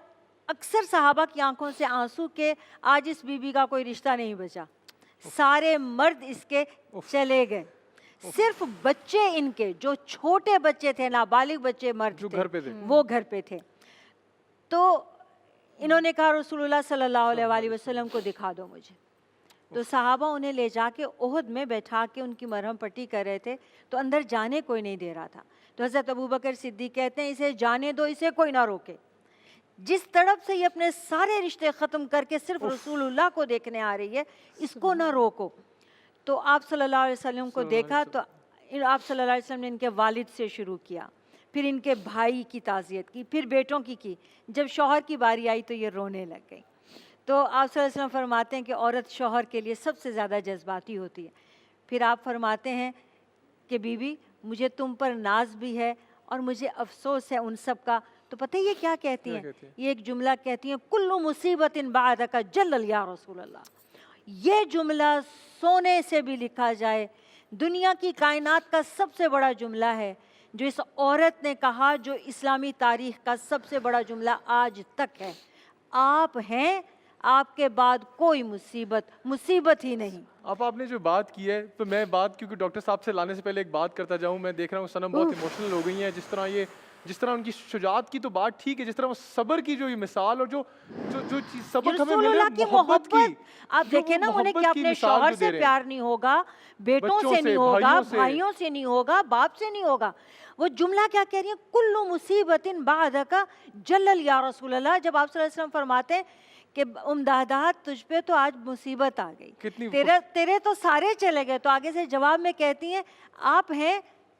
اکثر صحابہ کی آنکھوں سے آنسو کہ آج اس بی بی کا کوئی رشتہ نہیں بچا, سارے مرد اس کے چلے گئے, صرف بچے ان کے جو چھوٹے بچے تھے, نابالغ بچے مرد تھے, وہ گھر پہ تھے. تو انہوں نے کہا رسول اللہ صلی اللہ علیہ وآلہ وسلم کو دکھا دو مجھے. تو صحابہ انہیں لے جا کے احد میں بیٹھا کے ان کی مرہم پٹی کر رہے تھے, تو اندر جانے کوئی نہیں دے رہا تھا. تو حضرت ابوبکر صدیق کہتے ہیں اسے جانے دو, اسے کوئی نہ روکے. جس تڑپ سے یہ اپنے سارے رشتے ختم کر کے صرف رسول اللہ کو دیکھنے آ رہی ہے, اس کو نہ روکو. تو آپ صلی اللہ علیہ وسلم کو دیکھا تو آپ صلی اللہ علیہ وسلم نے ان کے والد سے شروع کیا, پھر ان کے بھائی کی تعزیت کی, پھر بیٹوں کی. جب شوہر کی باری آئی تو یہ رونے لگ گئی. تو آپ صلی اللہ علیہ وسلم فرماتے ہیں کہ عورت شوہر کے لیے سب سے زیادہ جذباتی ہوتی ہے. پھر آپ فرماتے ہیں کہ بی بی مجھے تم پر ناز بھی ہے اور مجھے افسوس ہے ان سب کا. تو پتہ یہ کیا کہتی ہیں؟ یہ ایک جملہ کہتی ہیں, کل مصیبت بعدک جلل یا رسول اللہ. یہ جملہ سونے سے بھی لکھا جائے, دنیا کی کائنات کا سب سے بڑا جملہ ہے جو اس عورت نے کہا, جو اسلامی تاریخ کا سب سے بڑا جملہ آج تک ہے. آپ ہیں, آپ کے بعد کوئی مصیبت ہی نہیں. آپ نے جو بات کی ہے, تو میں بات کیونکہ ڈاکٹر صاحب سے لانے سے پہلے ایک بات کرتا جاؤں. میں دیکھ رہا ہوں صنم بہت ایموشنل ہو گئی ہیں, جس طرح ان کی شجاعت کی تو بات ٹھیک ہے, جس طرح وہ صبر کی جو یہ مثال, اور جو چیز سبق ہمیں مل رہا ہے محبت کی. آپ دیکھیں نا, انہیں کہ اپنے شوہر سے پیار نہیں ہوگا, بیٹوں سے نہیں ہوگا, بھائیوں سے نہیں ہوگا, باپ سے نہیں ہوگا. وہ جملہ کیا کہہ رہی ہیں, کل مصیبت بعدک جلل یا رسول اللہ. جب آپ صلی اللہ علیہ وسلم فرماتے ہیں کہ امدادات تجھ پہ تو آج مصیبت آ گئی, تیرے تو سارے چلے گئے, تو آگے سے جواب میں کہتی ہیں آپ ہیں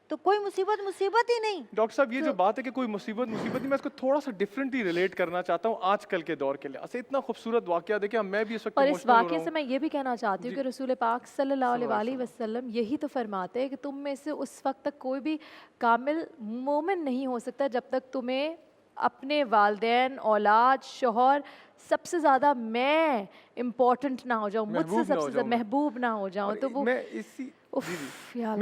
تو کوئی مصیبت ہی نہیں. ڈاکٹر صاحب یہ جو بات ہے کہ کوئی مصیبت نہیں, میں اس کو تھوڑا سا ڈیفرنٹلی ریلیٹ کرنا چاہتا ہوں آج کل کے دور کے لیے. اسے اتنا خوبصورت واقعہ دیکھیں, میں بھی اس وقت اور اس واقعے سے میں یہ بھی کہنا چاہتی ہوں کہ رسول پاک صلی اللہ علیہ وسلم یہی تو فرماتے ہیں کہ تم میں سے اس وقت تک کوئی بھی کامل مومن نہیں ہو سکتا جب تک تمہیں اپنے والدین, اولاد, شوہر سب سے زیادہ میں امپورٹنٹ نہ ہو جاؤں, مجھ سے سب سے زیادہ محبوب نہ ہو جاؤں. تو وہ میں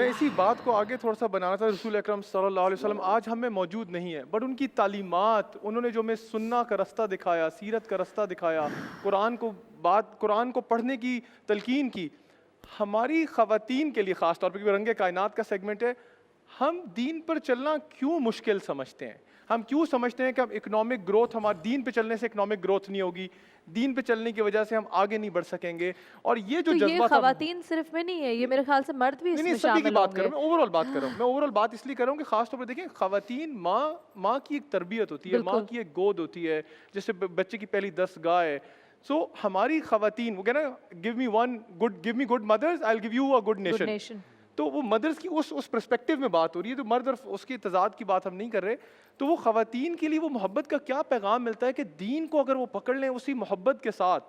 اسی بات کو آگے تھوڑا سا بنانا تھا. رسول اکرم صلی اللہ علیہ وسلم آج ہم میں موجود نہیں ہے, بٹ ان کی تعلیمات, انہوں نے جو ہمیں سننا کا رستہ دکھایا, سیرت کا رستہ دکھایا, قرآن کو پڑھنے کی تلقین کی, ہماری خواتین کے لیے خاص طور پہ, کیونکہ رنگ کائنات کا سیگمنٹ ہے, ہم دین پر چلنا کیوں مشکل سمجھتے ہیں. ہم کیوں سمجھتے ہیں کہ اب اکنامک گروتھ ہمارے دین پہ چلنے سے اکنامک گروتھ نہیں ہوگی, دین پہ چلنے کی وجہ سے ہم آگے نہیں بڑھ سکیں گے. اور یہ جو تو یہ جذبہ تھا, خواتین صرف میں نہیں ہے, یہ میرے خیال سے مرد بھی اس میں نہیں سبھی کی شامل بات ہوں کر رہا گے. ہوں, میں اوور آل بات کر رہا ہوں. میں اوور آل بات اس لیے کر رہا ہوں کہ خاص طور پر دیکھیں خواتین ماں کی ایک تربیت ہوتی ہے, ماں کی ایک گود ہوتی ہے, جیسے بچے کی پہلی دستگاہ ہے. سو ہماری خواتین وہ کہنا give me good mothers I will give you a good nation. تو وہ مدرس کی اس پرسپیکٹیو میں بات ہو رہی ہے, تو مرد اور اس کی تضاد کی بات ہم نہیں کر رہے. تو وہ خواتین کے لیے وہ محبت کا کیا پیغام ملتا ہے کہ دین کو اگر وہ پکڑ لیں اسی محبت کے ساتھ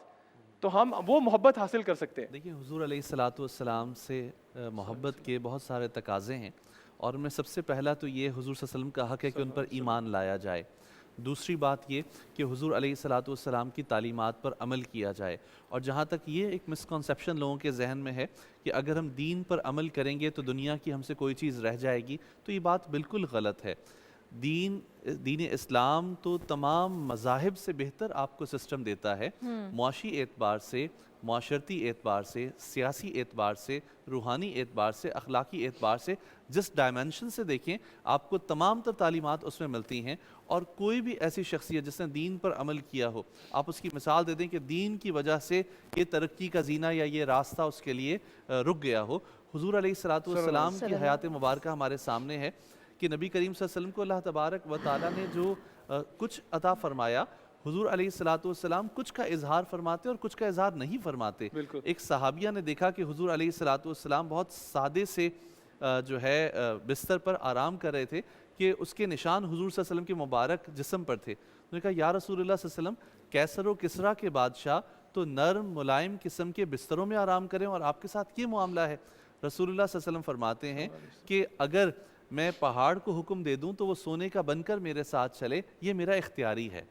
تو ہم وہ محبت حاصل کر سکتے ہیں. دیکھیے حضور علیہ الصلاۃ والسلام سے محبت کے بہت سارے تقاضے ہیں, اور ان میں سب سے پہلا تو یہ حضور صلی اللہ علیہ وسلم کا حق ہے کہ ان پر ایمان لایا جائے. دوسری بات یہ کہ حضور علیہ الصلاۃ والسلام کی تعلیمات پر عمل کیا جائے. اور جہاں تک یہ ایک مسکنسیپشن لوگوں کے ذہن میں ہے کہ اگر ہم دین پر عمل کریں گے تو دنیا کی ہم سے کوئی چیز رہ جائے گی, تو یہ بات بالکل غلط ہے. دین اسلام تو تمام مذاہب سے بہتر آپ کو سسٹم دیتا ہے, معاشی اعتبار سے, معاشرتی اعتبار سے, سیاسی اعتبار سے, روحانی اعتبار سے, اخلاقی اعتبار سے, جس ڈائمنشن سے دیکھیں آپ کو تمام تر تعلیمات اس میں ملتی ہیں. اور کوئی بھی ایسی شخصیت جس نے دین پر عمل کیا ہو, آپ اس کی مثال دے دیں کہ دین کی وجہ سے یہ ترقی کا زینہ یا یہ راستہ اس کے لیے رک گیا ہو. حضور علیہ الصلاۃ والسلام کی حیات مبارکہ ہمارے سامنے ہے کہ نبی کریم صلی اللہ علیہ وسلم کو اللہ تبارک و تعالیٰ نے جو کچھ عطا فرمایا, حضور علیہ الصلاۃ والسلام کچھ کا اظہار فرماتے اور کچھ کا اظہار نہیں فرماتے. ایک صحابیہ نے دیکھا کہ حضور علیہ الصلاۃ والسلام بہت سادے سے جو ہے بستر پر آرام کر رہے تھے کہ اس کے نشان حضور صلی اللہ علیہ وسلم کے مبارک جسم پر تھے. انہوں نے کہا یا رسول اللہ صلی اللہ علیہ وسلم, کیسر و کسرا کے بادشاہ تو نرم ملائم قسم کے بستروں میں آرام کریں اور آپ کے ساتھ یہ معاملہ ہے. رسول اللہ صلی اللہ علیہ وسلم فرماتے ہیں کہ اگر میں پہاڑ کو حکم دے دوں تو وہ سونے کا بن کر میرے ساتھ چلے, یہ میرا اختیاری ہے.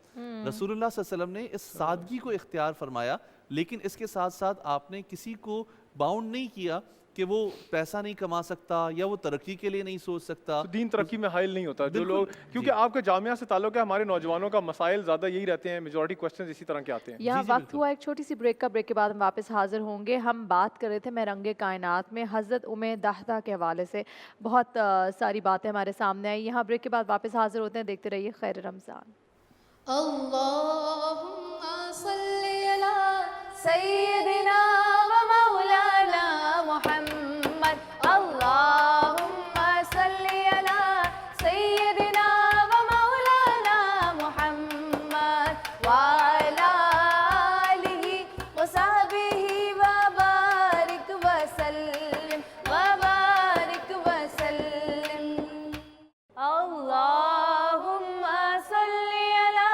رسول اللہ صلی اللہ علیہ وسلم نے اس سادگی کو اختیار فرمایا, لیکن اس کے ساتھ ساتھ آپ نے کسی کو باؤنڈ نہیں کیا کہ وہ پیسہ نہیں کما سکتا یا وہ ترقی کے لیے نہیں سوچ سکتا. دین ترقی میں حائل نہیں ہوتا. جو لوگ, کیونکہ آپ کا جامعہ سے تعلق ہے, ہمارے نوجوانوں کا مسائل زیادہ یہی رہتے ہیں, میجورٹی کوسچنز اسی طرح کے آتے ہیں. یہاں وقت ہوا ایک چھوٹی سی بریک کا, بریک کے بعد ہم واپس حاضر ہوں گے. ہم بات کر رہے تھے میں رنگ کائنات میں حضرت دہدہ کے حوالے سے, بہت ساری باتیں ہمارے سامنے آئی. یہاں بریک کے بعد واپس حاضر ہوتے ہیں, دیکھتے رہیے خیر رمضان. اللہم صلی علی سیدنا و مولانا محمد. اللہم صلی علی سیدنا و مولانا محمد وعلی آلہ وصحبہ وبارک وسلم وبارک وسلم. اللہم صلی علی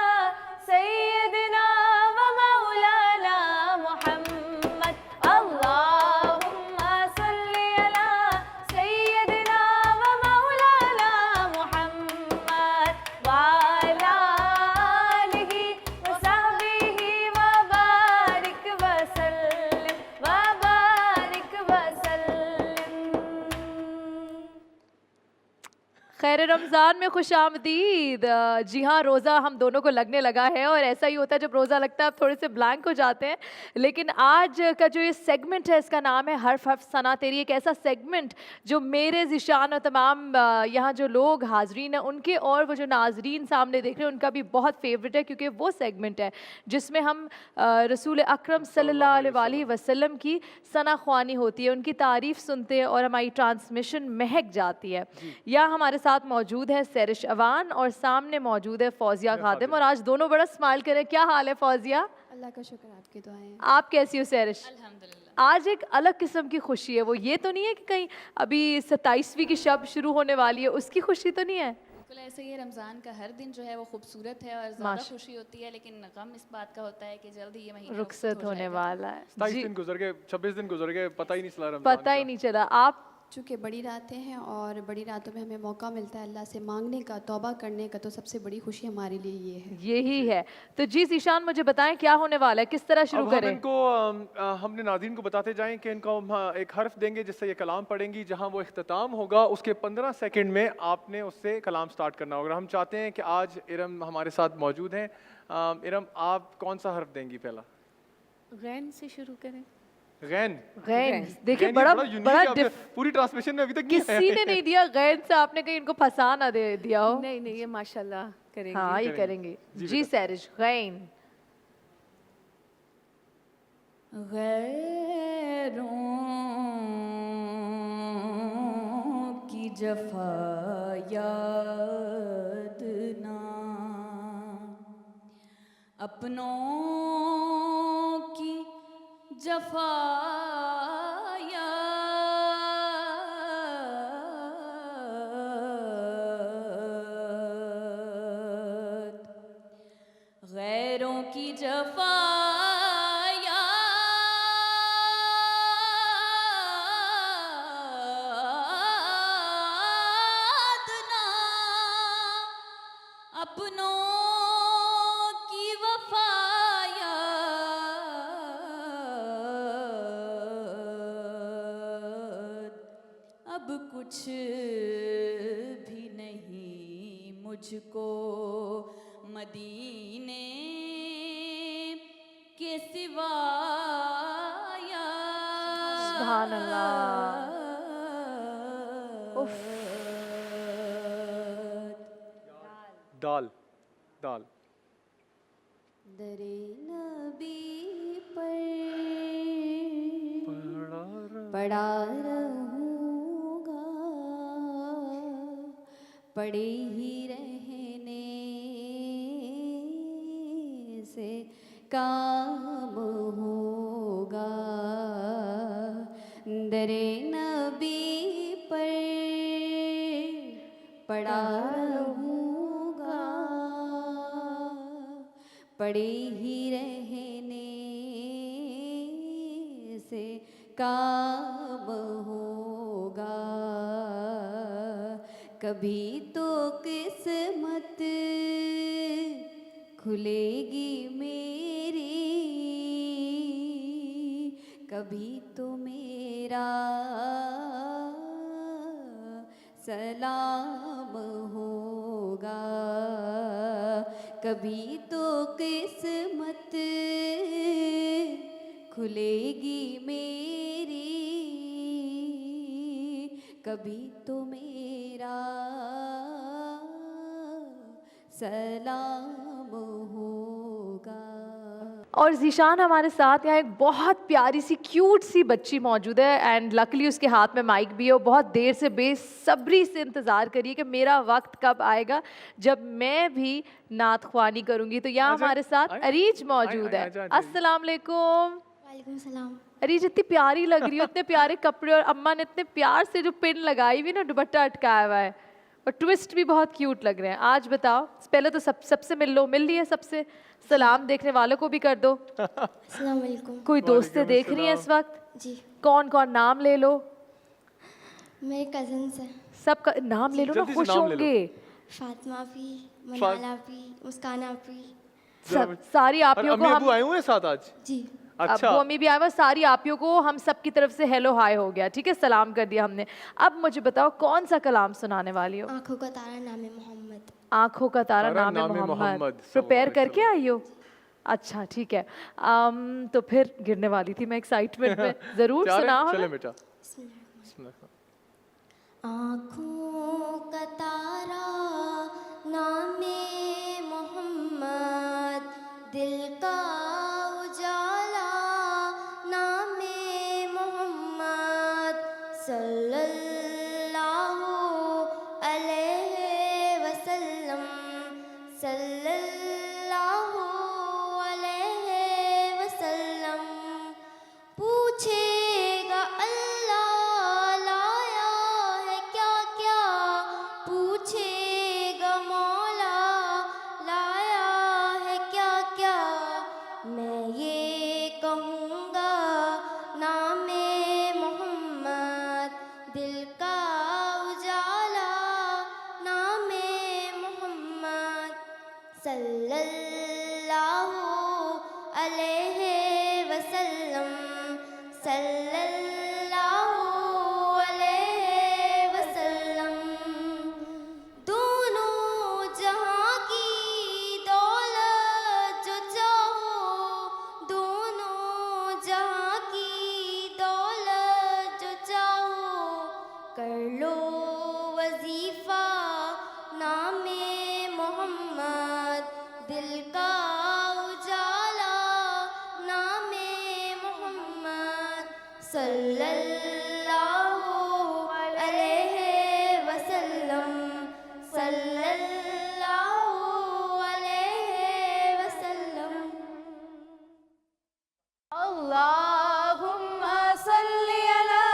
سیدنا و مولانا محمد. اللہم صلی علی سیدنا و مولانا محمد وعلی آلہ وصحبہ وبارک وسلم وبارک وسلم. خیر رمضان میں خوش آمدید. جی ہاں, روزہ ہم دونوں کو لگنے لگا ہے, اور ایسا ہی ہوتا ہے جب روزہ لگتا ہے آپ تھوڑے سے بلینک ہو جاتے ہیں. لیکن آج کا جو یہ سیگمنٹ ہے اس کا نام ہے حرف حرف ثنا تیری. ایک ایسا سیگمنٹ جو میرے ذیشان اور تمام یہاں جو لوگ حاضرین ہیں ان کے, اور وہ جو ناظرین سامنے دیکھ رہے ہیں ان کا بھی بہت فیوریٹ ہے, کیونکہ وہ سیگمنٹ ہے جس میں ہم رسول اکرم صلی اللہ علیہ وآلہ وسلم کی ثنا خوانی ہوتی ہے, ان کی تعریف سنتے ہیں اور ہماری ٹرانسمیشن مہک جاتی ہے. یا ہمارے ساتھ موجود ہے سیرش اوان اور سامنے موجود ہے فوزیہ خادم, اور آج دونوں بڑا اسمائل کریں. کیا حال ہے فوزیہ؟ اللہ کا شکر, آپ کی دعائیں. آپ کیسی ہو سیرش؟ آج ایک الگ قسم کی خوشی ہے, وہ یہ تو نہیں ہے کہ کہیں ابھی 27ویں کی شب شروع ہونے والی ہے اس کی خوشی تو نہیں ہے؟ بالکل ایسے ہی رمضان کا ہر دن جو ہے وہ خوبصورت ہے اور زیادہ خوشی ہوتی ہے, لیکن غم اس بات کا ہوتا ہے کہ جلد ہی یہ مہینہ رخصت ہونے والا ہے. 27 دن گزر گئے, 26 دن گزر گئے, پتہ ہی نہیں چلا رمضان کا. پتہ ہی نہیں چلا. آپ چونکہ بڑی راتیں ہیں اور بڑی راتوں میں ہمیں موقع ملتا ہے اللہ سے مانگنے کا, توبہ کرنے کا, تو سب سے بڑی خوشی ہمارے لیے یہ ہے. یہی ہے. تو جی ذیشان مجھے بتائیں کیا ہونے والا ہے, کس طرح شروع کریں؟ ہم نے ناظرین کو بتاتے جائیں کہ ان کو ہم ایک حرف دیں گے جس سے یہ کلام پڑھیں گی, جہاں وہ اختتام ہوگا اس کے 15 سیکنڈ میں آپ نے اس سے کلام سٹارٹ کرنا ہوگا. ہم چاہتے ہیں کہ آج ارم ہمارے ساتھ موجود ہیں. ارم آپ کون سا حرف دیں گی پہلا؟ غین سے شروع کریں. غین. غین دیکھیں بڑا پوری ٹرانسمیشن میں ابھی تک کسی نے نہیں دیا غین سے, آپ نے کہیں ان کو پھنسا نہ دیا ہو. نہیں یہ ماشاءاللہ کریں گے. ہاں یہ کریں گے. جی سیرج. غین. غیروں کی جفا یاد نہ اپنوں کی جفا یاد غیروں کی جفا اپنوں کی وفا یاد اب کچھ بھی نہیں مجھ کو مدینے کے سوا سبحان اللہ. دال. دال. درے نبی پر پڑا رہوں گا پڑے ہی رہنے سے کام ہوگا درے نبی پر پڑا رہوں گا پڑے ہی رہنے سے کام ہوگا کبھی تو قسمت کھلے گی میری کبھی تو میرا سلام ہوگا کبھی تو قسمت کھلے گی میری کبھی تو میرا سلام ہوگا. اور ذیشان ہمارے ساتھ یہاں ایک بہت پیاری سی کیوٹ سی بچی موجود ہے اینڈ لکلی اس کے ہاتھ میں مائک بھی ہے. وہ بہت دیر سے بے صبری سے انتظار کریے کہ میرا وقت کب آئے گا جب میں بھی نعت خوانی کروں گی. تو یہاں ہمارے ساتھ اریج موجود ہے. السلام علیکم. وعلیکم السلام. اریج اتنی پیاری لگ رہی ہو, اتنے پیارے کپڑے, اور اماں نے اتنے پیار سے جو پن لگائی ہوئی نا, دوپٹہ اٹکایا ہوا ہے, اور ٹوسٹ بھی بہت کیوٹ لگ رہے ہیں. آج بتاؤ, پہلے تو سب سے مل لو, مل لیے سب سے, سلام دیکھنے والوں کو بھی کر دو. السلام علیکم. کوئی دوستیں دیکھ رہی ہیں اس وقت؟ جی. کون کون؟ نام لے لو. میرے کزنس ہیں. سب کا نام لے لو نا, خوش ہوں گے. فاطمہ بھی, منالا بھی, مسکانہ بھی. ساری آپیوں کو ابو آئے ہوئے ہیں ساتھ آج؟ جی. ابو امی بھی آئے ہوئے, ساری آپیوں کو ہم سب کی طرف سے ہیلو ہائی ہو گیا, ٹھیک ہے, سلام کر دیا ہم نے. اب مجھے بتاؤ کون سا کلام سنانے والی ہو؟ آنکھوں کا تارا نام محمد. آنکھوں کا تارا نام محمد. پریپیئر کر کے آئی ہو؟ اچھا ٹھیک ہے. تو پھر گرنے والی تھی میں ایکسائٹمنٹ میں. ضرور سناؤ. آنکھوں کا تارا نام محمد, دل کا اجالا نام محمد, صلی اللہ علیہ وسلم, صلی اللہ علیہ وسلم. پوچھے گا اللہ لایا ہے کیا کیا, پوچھے گا مولا لایا ہے کیا کیا, میں یہ کہوں گا نام محمد, صلی اللہ علیہ وسلم صلی اللہ علیہ وسلم اللہم صلی علی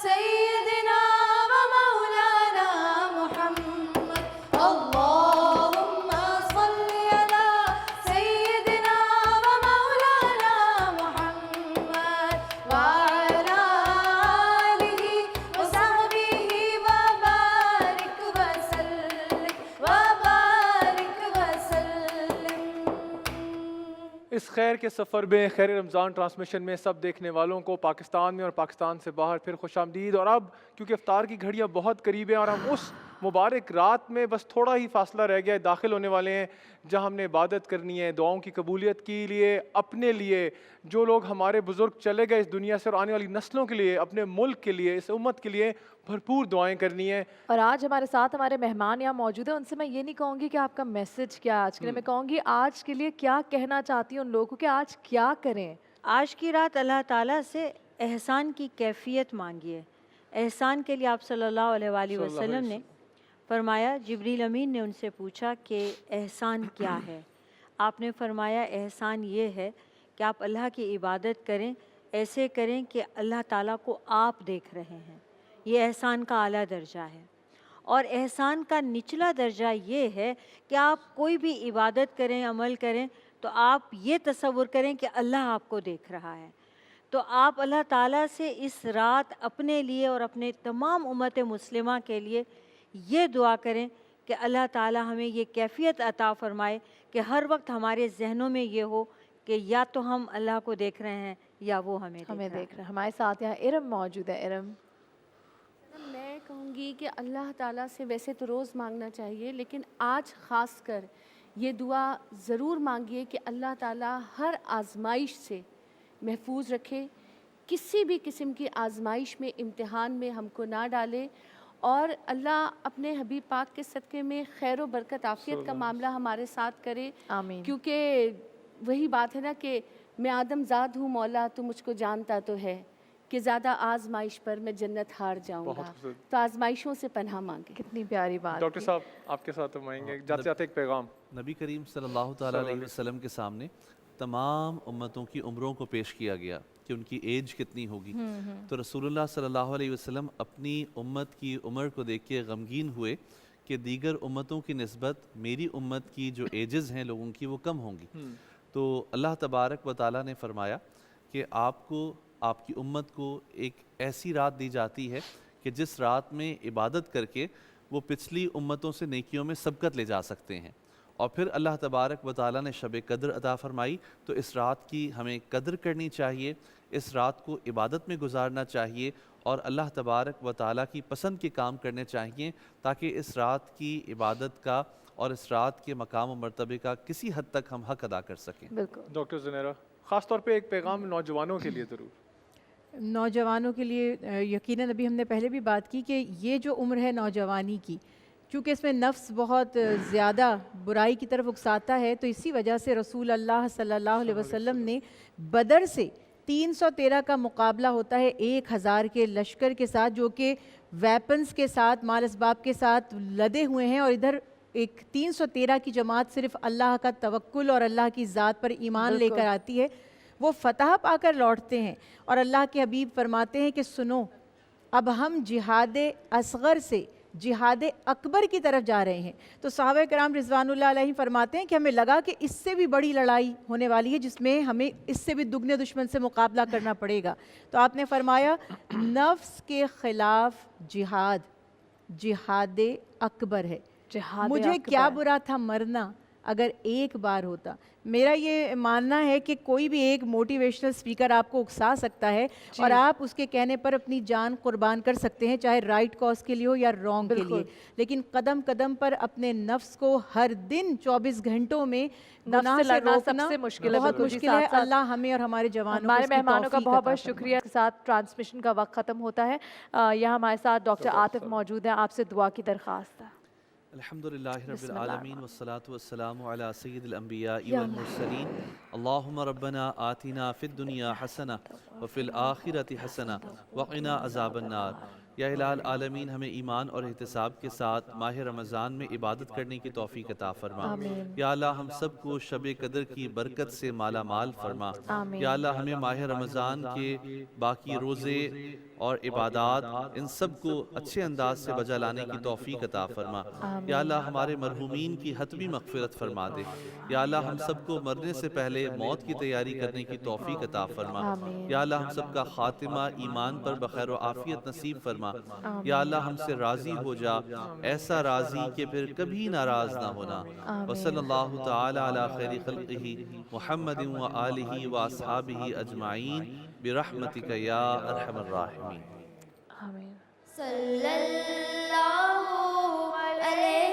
سیدنا و مولانا محمد اللہم صلی علی سیدنا و مولانا محمد وعلی آلہ وصحبہ وبارک وسلم اس خیر کے سفر میں، خیر رمضان ٹرانسمیشن میں سب دیکھنے والوں کو پاکستان میں اور پاکستان سے باہر پھر خوش آمدید۔ اور اب کیونکہ افطار کی گھڑیاں بہت قریب ہیں اور ہم اس مبارک رات میں بس تھوڑا ہی فاصلہ رہ گیا ہے، داخل ہونے والے ہیں جہاں ہم نے عبادت کرنی ہے، دعاؤں کی قبولیت کے لیے، اپنے لیے، جو لوگ ہمارے بزرگ چلے گئے اس دنیا سے اور آنے والی نسلوں کے لیے، اپنے ملک کے لیے، اس امت کے لیے بھرپور دعائیں کرنی ہیں۔ اور آج ہمارے ساتھ ہمارے مہمان یہاں موجود ہیں، ان سے میں یہ نہیں کہوں گی کہ آپ کا میسج کیا آج کے لیے، میں کہوں گی آج کے لیے کیا کہنا چاہتی ہوں ان لوگوں کو کہ آج کیا کریں۔ آج کی رات اللہ تعالیٰ سے احسان کی کیفیت مانگیے۔ احسان کے لیے آپ صلی اللہ علیہ وآلہ وسلم نے فرمایا، جبریل امین نے ان سے پوچھا کہ احسان کیا ہے؟ آپ نے فرمایا احسان یہ ہے کہ آپ اللہ کی عبادت کریں، ایسے کریں کہ اللہ تعالیٰ کو آپ دیکھ رہے ہیں، یہ احسان کا اعلیٰ درجہ ہے۔ اور احسان کا نچلا درجہ یہ ہے کہ آپ کوئی بھی عبادت کریں، عمل کریں تو آپ یہ تصور کریں کہ اللہ آپ کو دیکھ رہا ہے۔ تو آپ اللہ تعالیٰ سے اس رات اپنے لیے اور اپنے تمام امت مسلمہ کے لیے یہ دعا کریں کہ اللہ تعالیٰ ہمیں یہ کیفیت عطا فرمائے کہ ہر وقت ہمارے ذہنوں میں یہ ہو کہ یا تو ہم اللہ کو دیکھ رہے ہیں یا وہ ہمیں دیکھ رہے ہیں۔ ہمارے ساتھ یہاں ارم موجود ہے۔ ارم، میں کہوں گی کہ اللہ تعالیٰ سے ویسے تو روز مانگنا چاہیے، لیکن آج خاص کر یہ دعا ضرور مانگیے کہ اللہ تعالیٰ ہر آزمائش سے محفوظ رکھے، کسی بھی قسم کی آزمائش میں، امتحان میں ہم کو نہ ڈالے، اور اللہ اپنے حبیب پاک کے صدقے میں خیر و برکت عافیت کا معاملہ ہمارے ساتھ کرے۔ آمین۔ کیونکہ وہی بات ہے نا کہ میں آدم زاد ہوں مولا تو مجھ کو جانتا تو ہے کہ زیادہ آزمائش پر میں جنت ہار جاؤں گا، تو آزمائشوں سے پناہ مانگے۔ کتنی پیاری بات۔ ڈاکٹر صاحب آپ کے ساتھ ہم آئیں گے، جاتے جاتے ایک پیغام۔ نبی کریم صلی اللہ تعالیٰ علیہ وسلم کے سامنے تمام امتوں کی عمروں کو پیش کیا گیا کہ ان کی ایج کتنی ہوگی، تو رسول اللہ صلی اللہ علیہ وسلم اپنی امت کی عمر کو دیکھ کے غمگین ہوئے کہ دیگر امتوں کی نسبت میری امت کی جو ایجز ہیں لوگوں کی وہ کم ہوں گی۔ تو اللہ تبارک و تعالیٰ نے فرمایا کہ آپ کو، آپ کی امت کو ایک ایسی رات دی جاتی ہے کہ جس رات میں عبادت کر کے وہ پچھلی امتوں سے نیکیوں میں سبقت لے جا سکتے ہیں۔ اور پھر اللہ تبارک و تعالیٰ نے شب قدر عطا فرمائی، تو اس رات کی ہمیں قدر کرنی چاہیے، اس رات کو عبادت میں گزارنا چاہیے اور اللہ تبارک و تعالیٰ کی پسند کے کام کرنے چاہیے تاکہ اس رات کی عبادت کا اور اس رات کے مقام و مرتبے کا کسی حد تک ہم حق ادا کر سکیں۔ بالکل۔ ڈاکٹر زنیرہ، خاص طور پہ ایک پیغام نوجوانوں کے لیے ضرور۔ نوجوانوں کے لیے یقیناً ابھی ہم نے پہلے بھی بات کی کہ یہ جو عمر ہے نوجوانی کی، چونکہ اس میں نفس بہت زیادہ برائی کی طرف اکساتا ہے، تو اسی وجہ سے رسول اللہ صلی اللہ علیہ وسلم نے بدر سے 313 کا مقابلہ ہوتا ہے 1000 کے لشکر کے ساتھ، جو کہ ویپنز کے ساتھ، مال اسباب کے ساتھ لدے ہوئے ہیں، اور ادھر ایک 313 کی جماعت صرف اللہ کا توکل اور اللہ کی ذات پر ایمان لے کر آتی ہے، وہ فتح پا کر لوٹتے ہیں، اور اللہ کے حبیب فرماتے ہیں کہ سنو اب ہم جہاد اصغر سے جہاد اکبر کی طرف جا رہے ہیں۔ تو صحابہ کرام رضوان اللہ علیہ فرماتے ہیں کہ ہمیں لگا کہ اس سے بھی بڑی لڑائی ہونے والی ہے جس میں ہمیں اس سے بھی دگنے دشمن سے مقابلہ کرنا پڑے گا، تو آپ نے فرمایا نفس کے خلاف جہاد جہاد اکبر ہے۔ مجھے کیا برا تھا مرنا اگر ایک بار ہوتا۔ میرا یہ ماننا ہے کہ کوئی بھی ایک موٹیویشنل سپیکر آپ کو اکسا سکتا ہے اور آپ اس کے کہنے پر اپنی جان قربان کر سکتے ہیں، چاہے رائٹ کاز کے لیے ہو یا رانگ کے لیے، لیکن قدم قدم پر اپنے نفس کو ہر دن 24 گھنٹوں میں گناہ سے روکنا بہت مشکل ہے۔ اللہ ہمیں اور ہمارے جوانوں ہمارے مہمانوں کا بہت بہت شکریہ۔ کے ساتھ ٹرانسمیشن کا وقت ختم ہوتا ہے۔ یہاں ہمارے ساتھ ڈاکٹر عاطف موجود ہیں، آپ سے دعا کی درخواست ہے۔ الحمدللہ رب بسم اللہ العالمین والصلاة والسلام علی سید الانبیاء یا والمرسلین اللہم ربنا آتنا فی الدنیا حسنہ وفی الآخرۃ حسنہ وقنا عذاب النار۔ یا الہ العالمین ہمیں ایمان اور احتساب کے ساتھ ماہ رمضان میں عبادت کرنے کی توفیق عطا فرما۔ آمین۔ یا اللہ ہم سب کو شب قدر کی برکت سے مالا مال فرما۔ آمین۔ یا اللہ ہمیں ماہ رمضان کے باقی روزے اور عبادات ان سب کو اچھے انداز سے بجا لانے کی توفیق عطا فرما۔ آمین۔ یا اللہ ہمارے مرحومین کی حتمی مغفرت فرما دے۔ یا اللہ ہم سب کو مرنے سے پہلے موت کی تیاری کرنے کی توفیق عطا فرما۔ آمین۔ یا اللہ ہم سب کا خاتمہ ایمان پر بخیر و عافیت نصیب فرما۔ یا اللہ ہم سے راضی ہو جا، ایسا راضی کہ پھر کبھی ناراض نہ ہونا۔ وصلی اللہ تعالی علی خیر خلقہ محمد و آلہ و اصحابہ اجمعین برحمتک یا ارحم الراحمین۔ آمین۔ صلی اللہ علیہ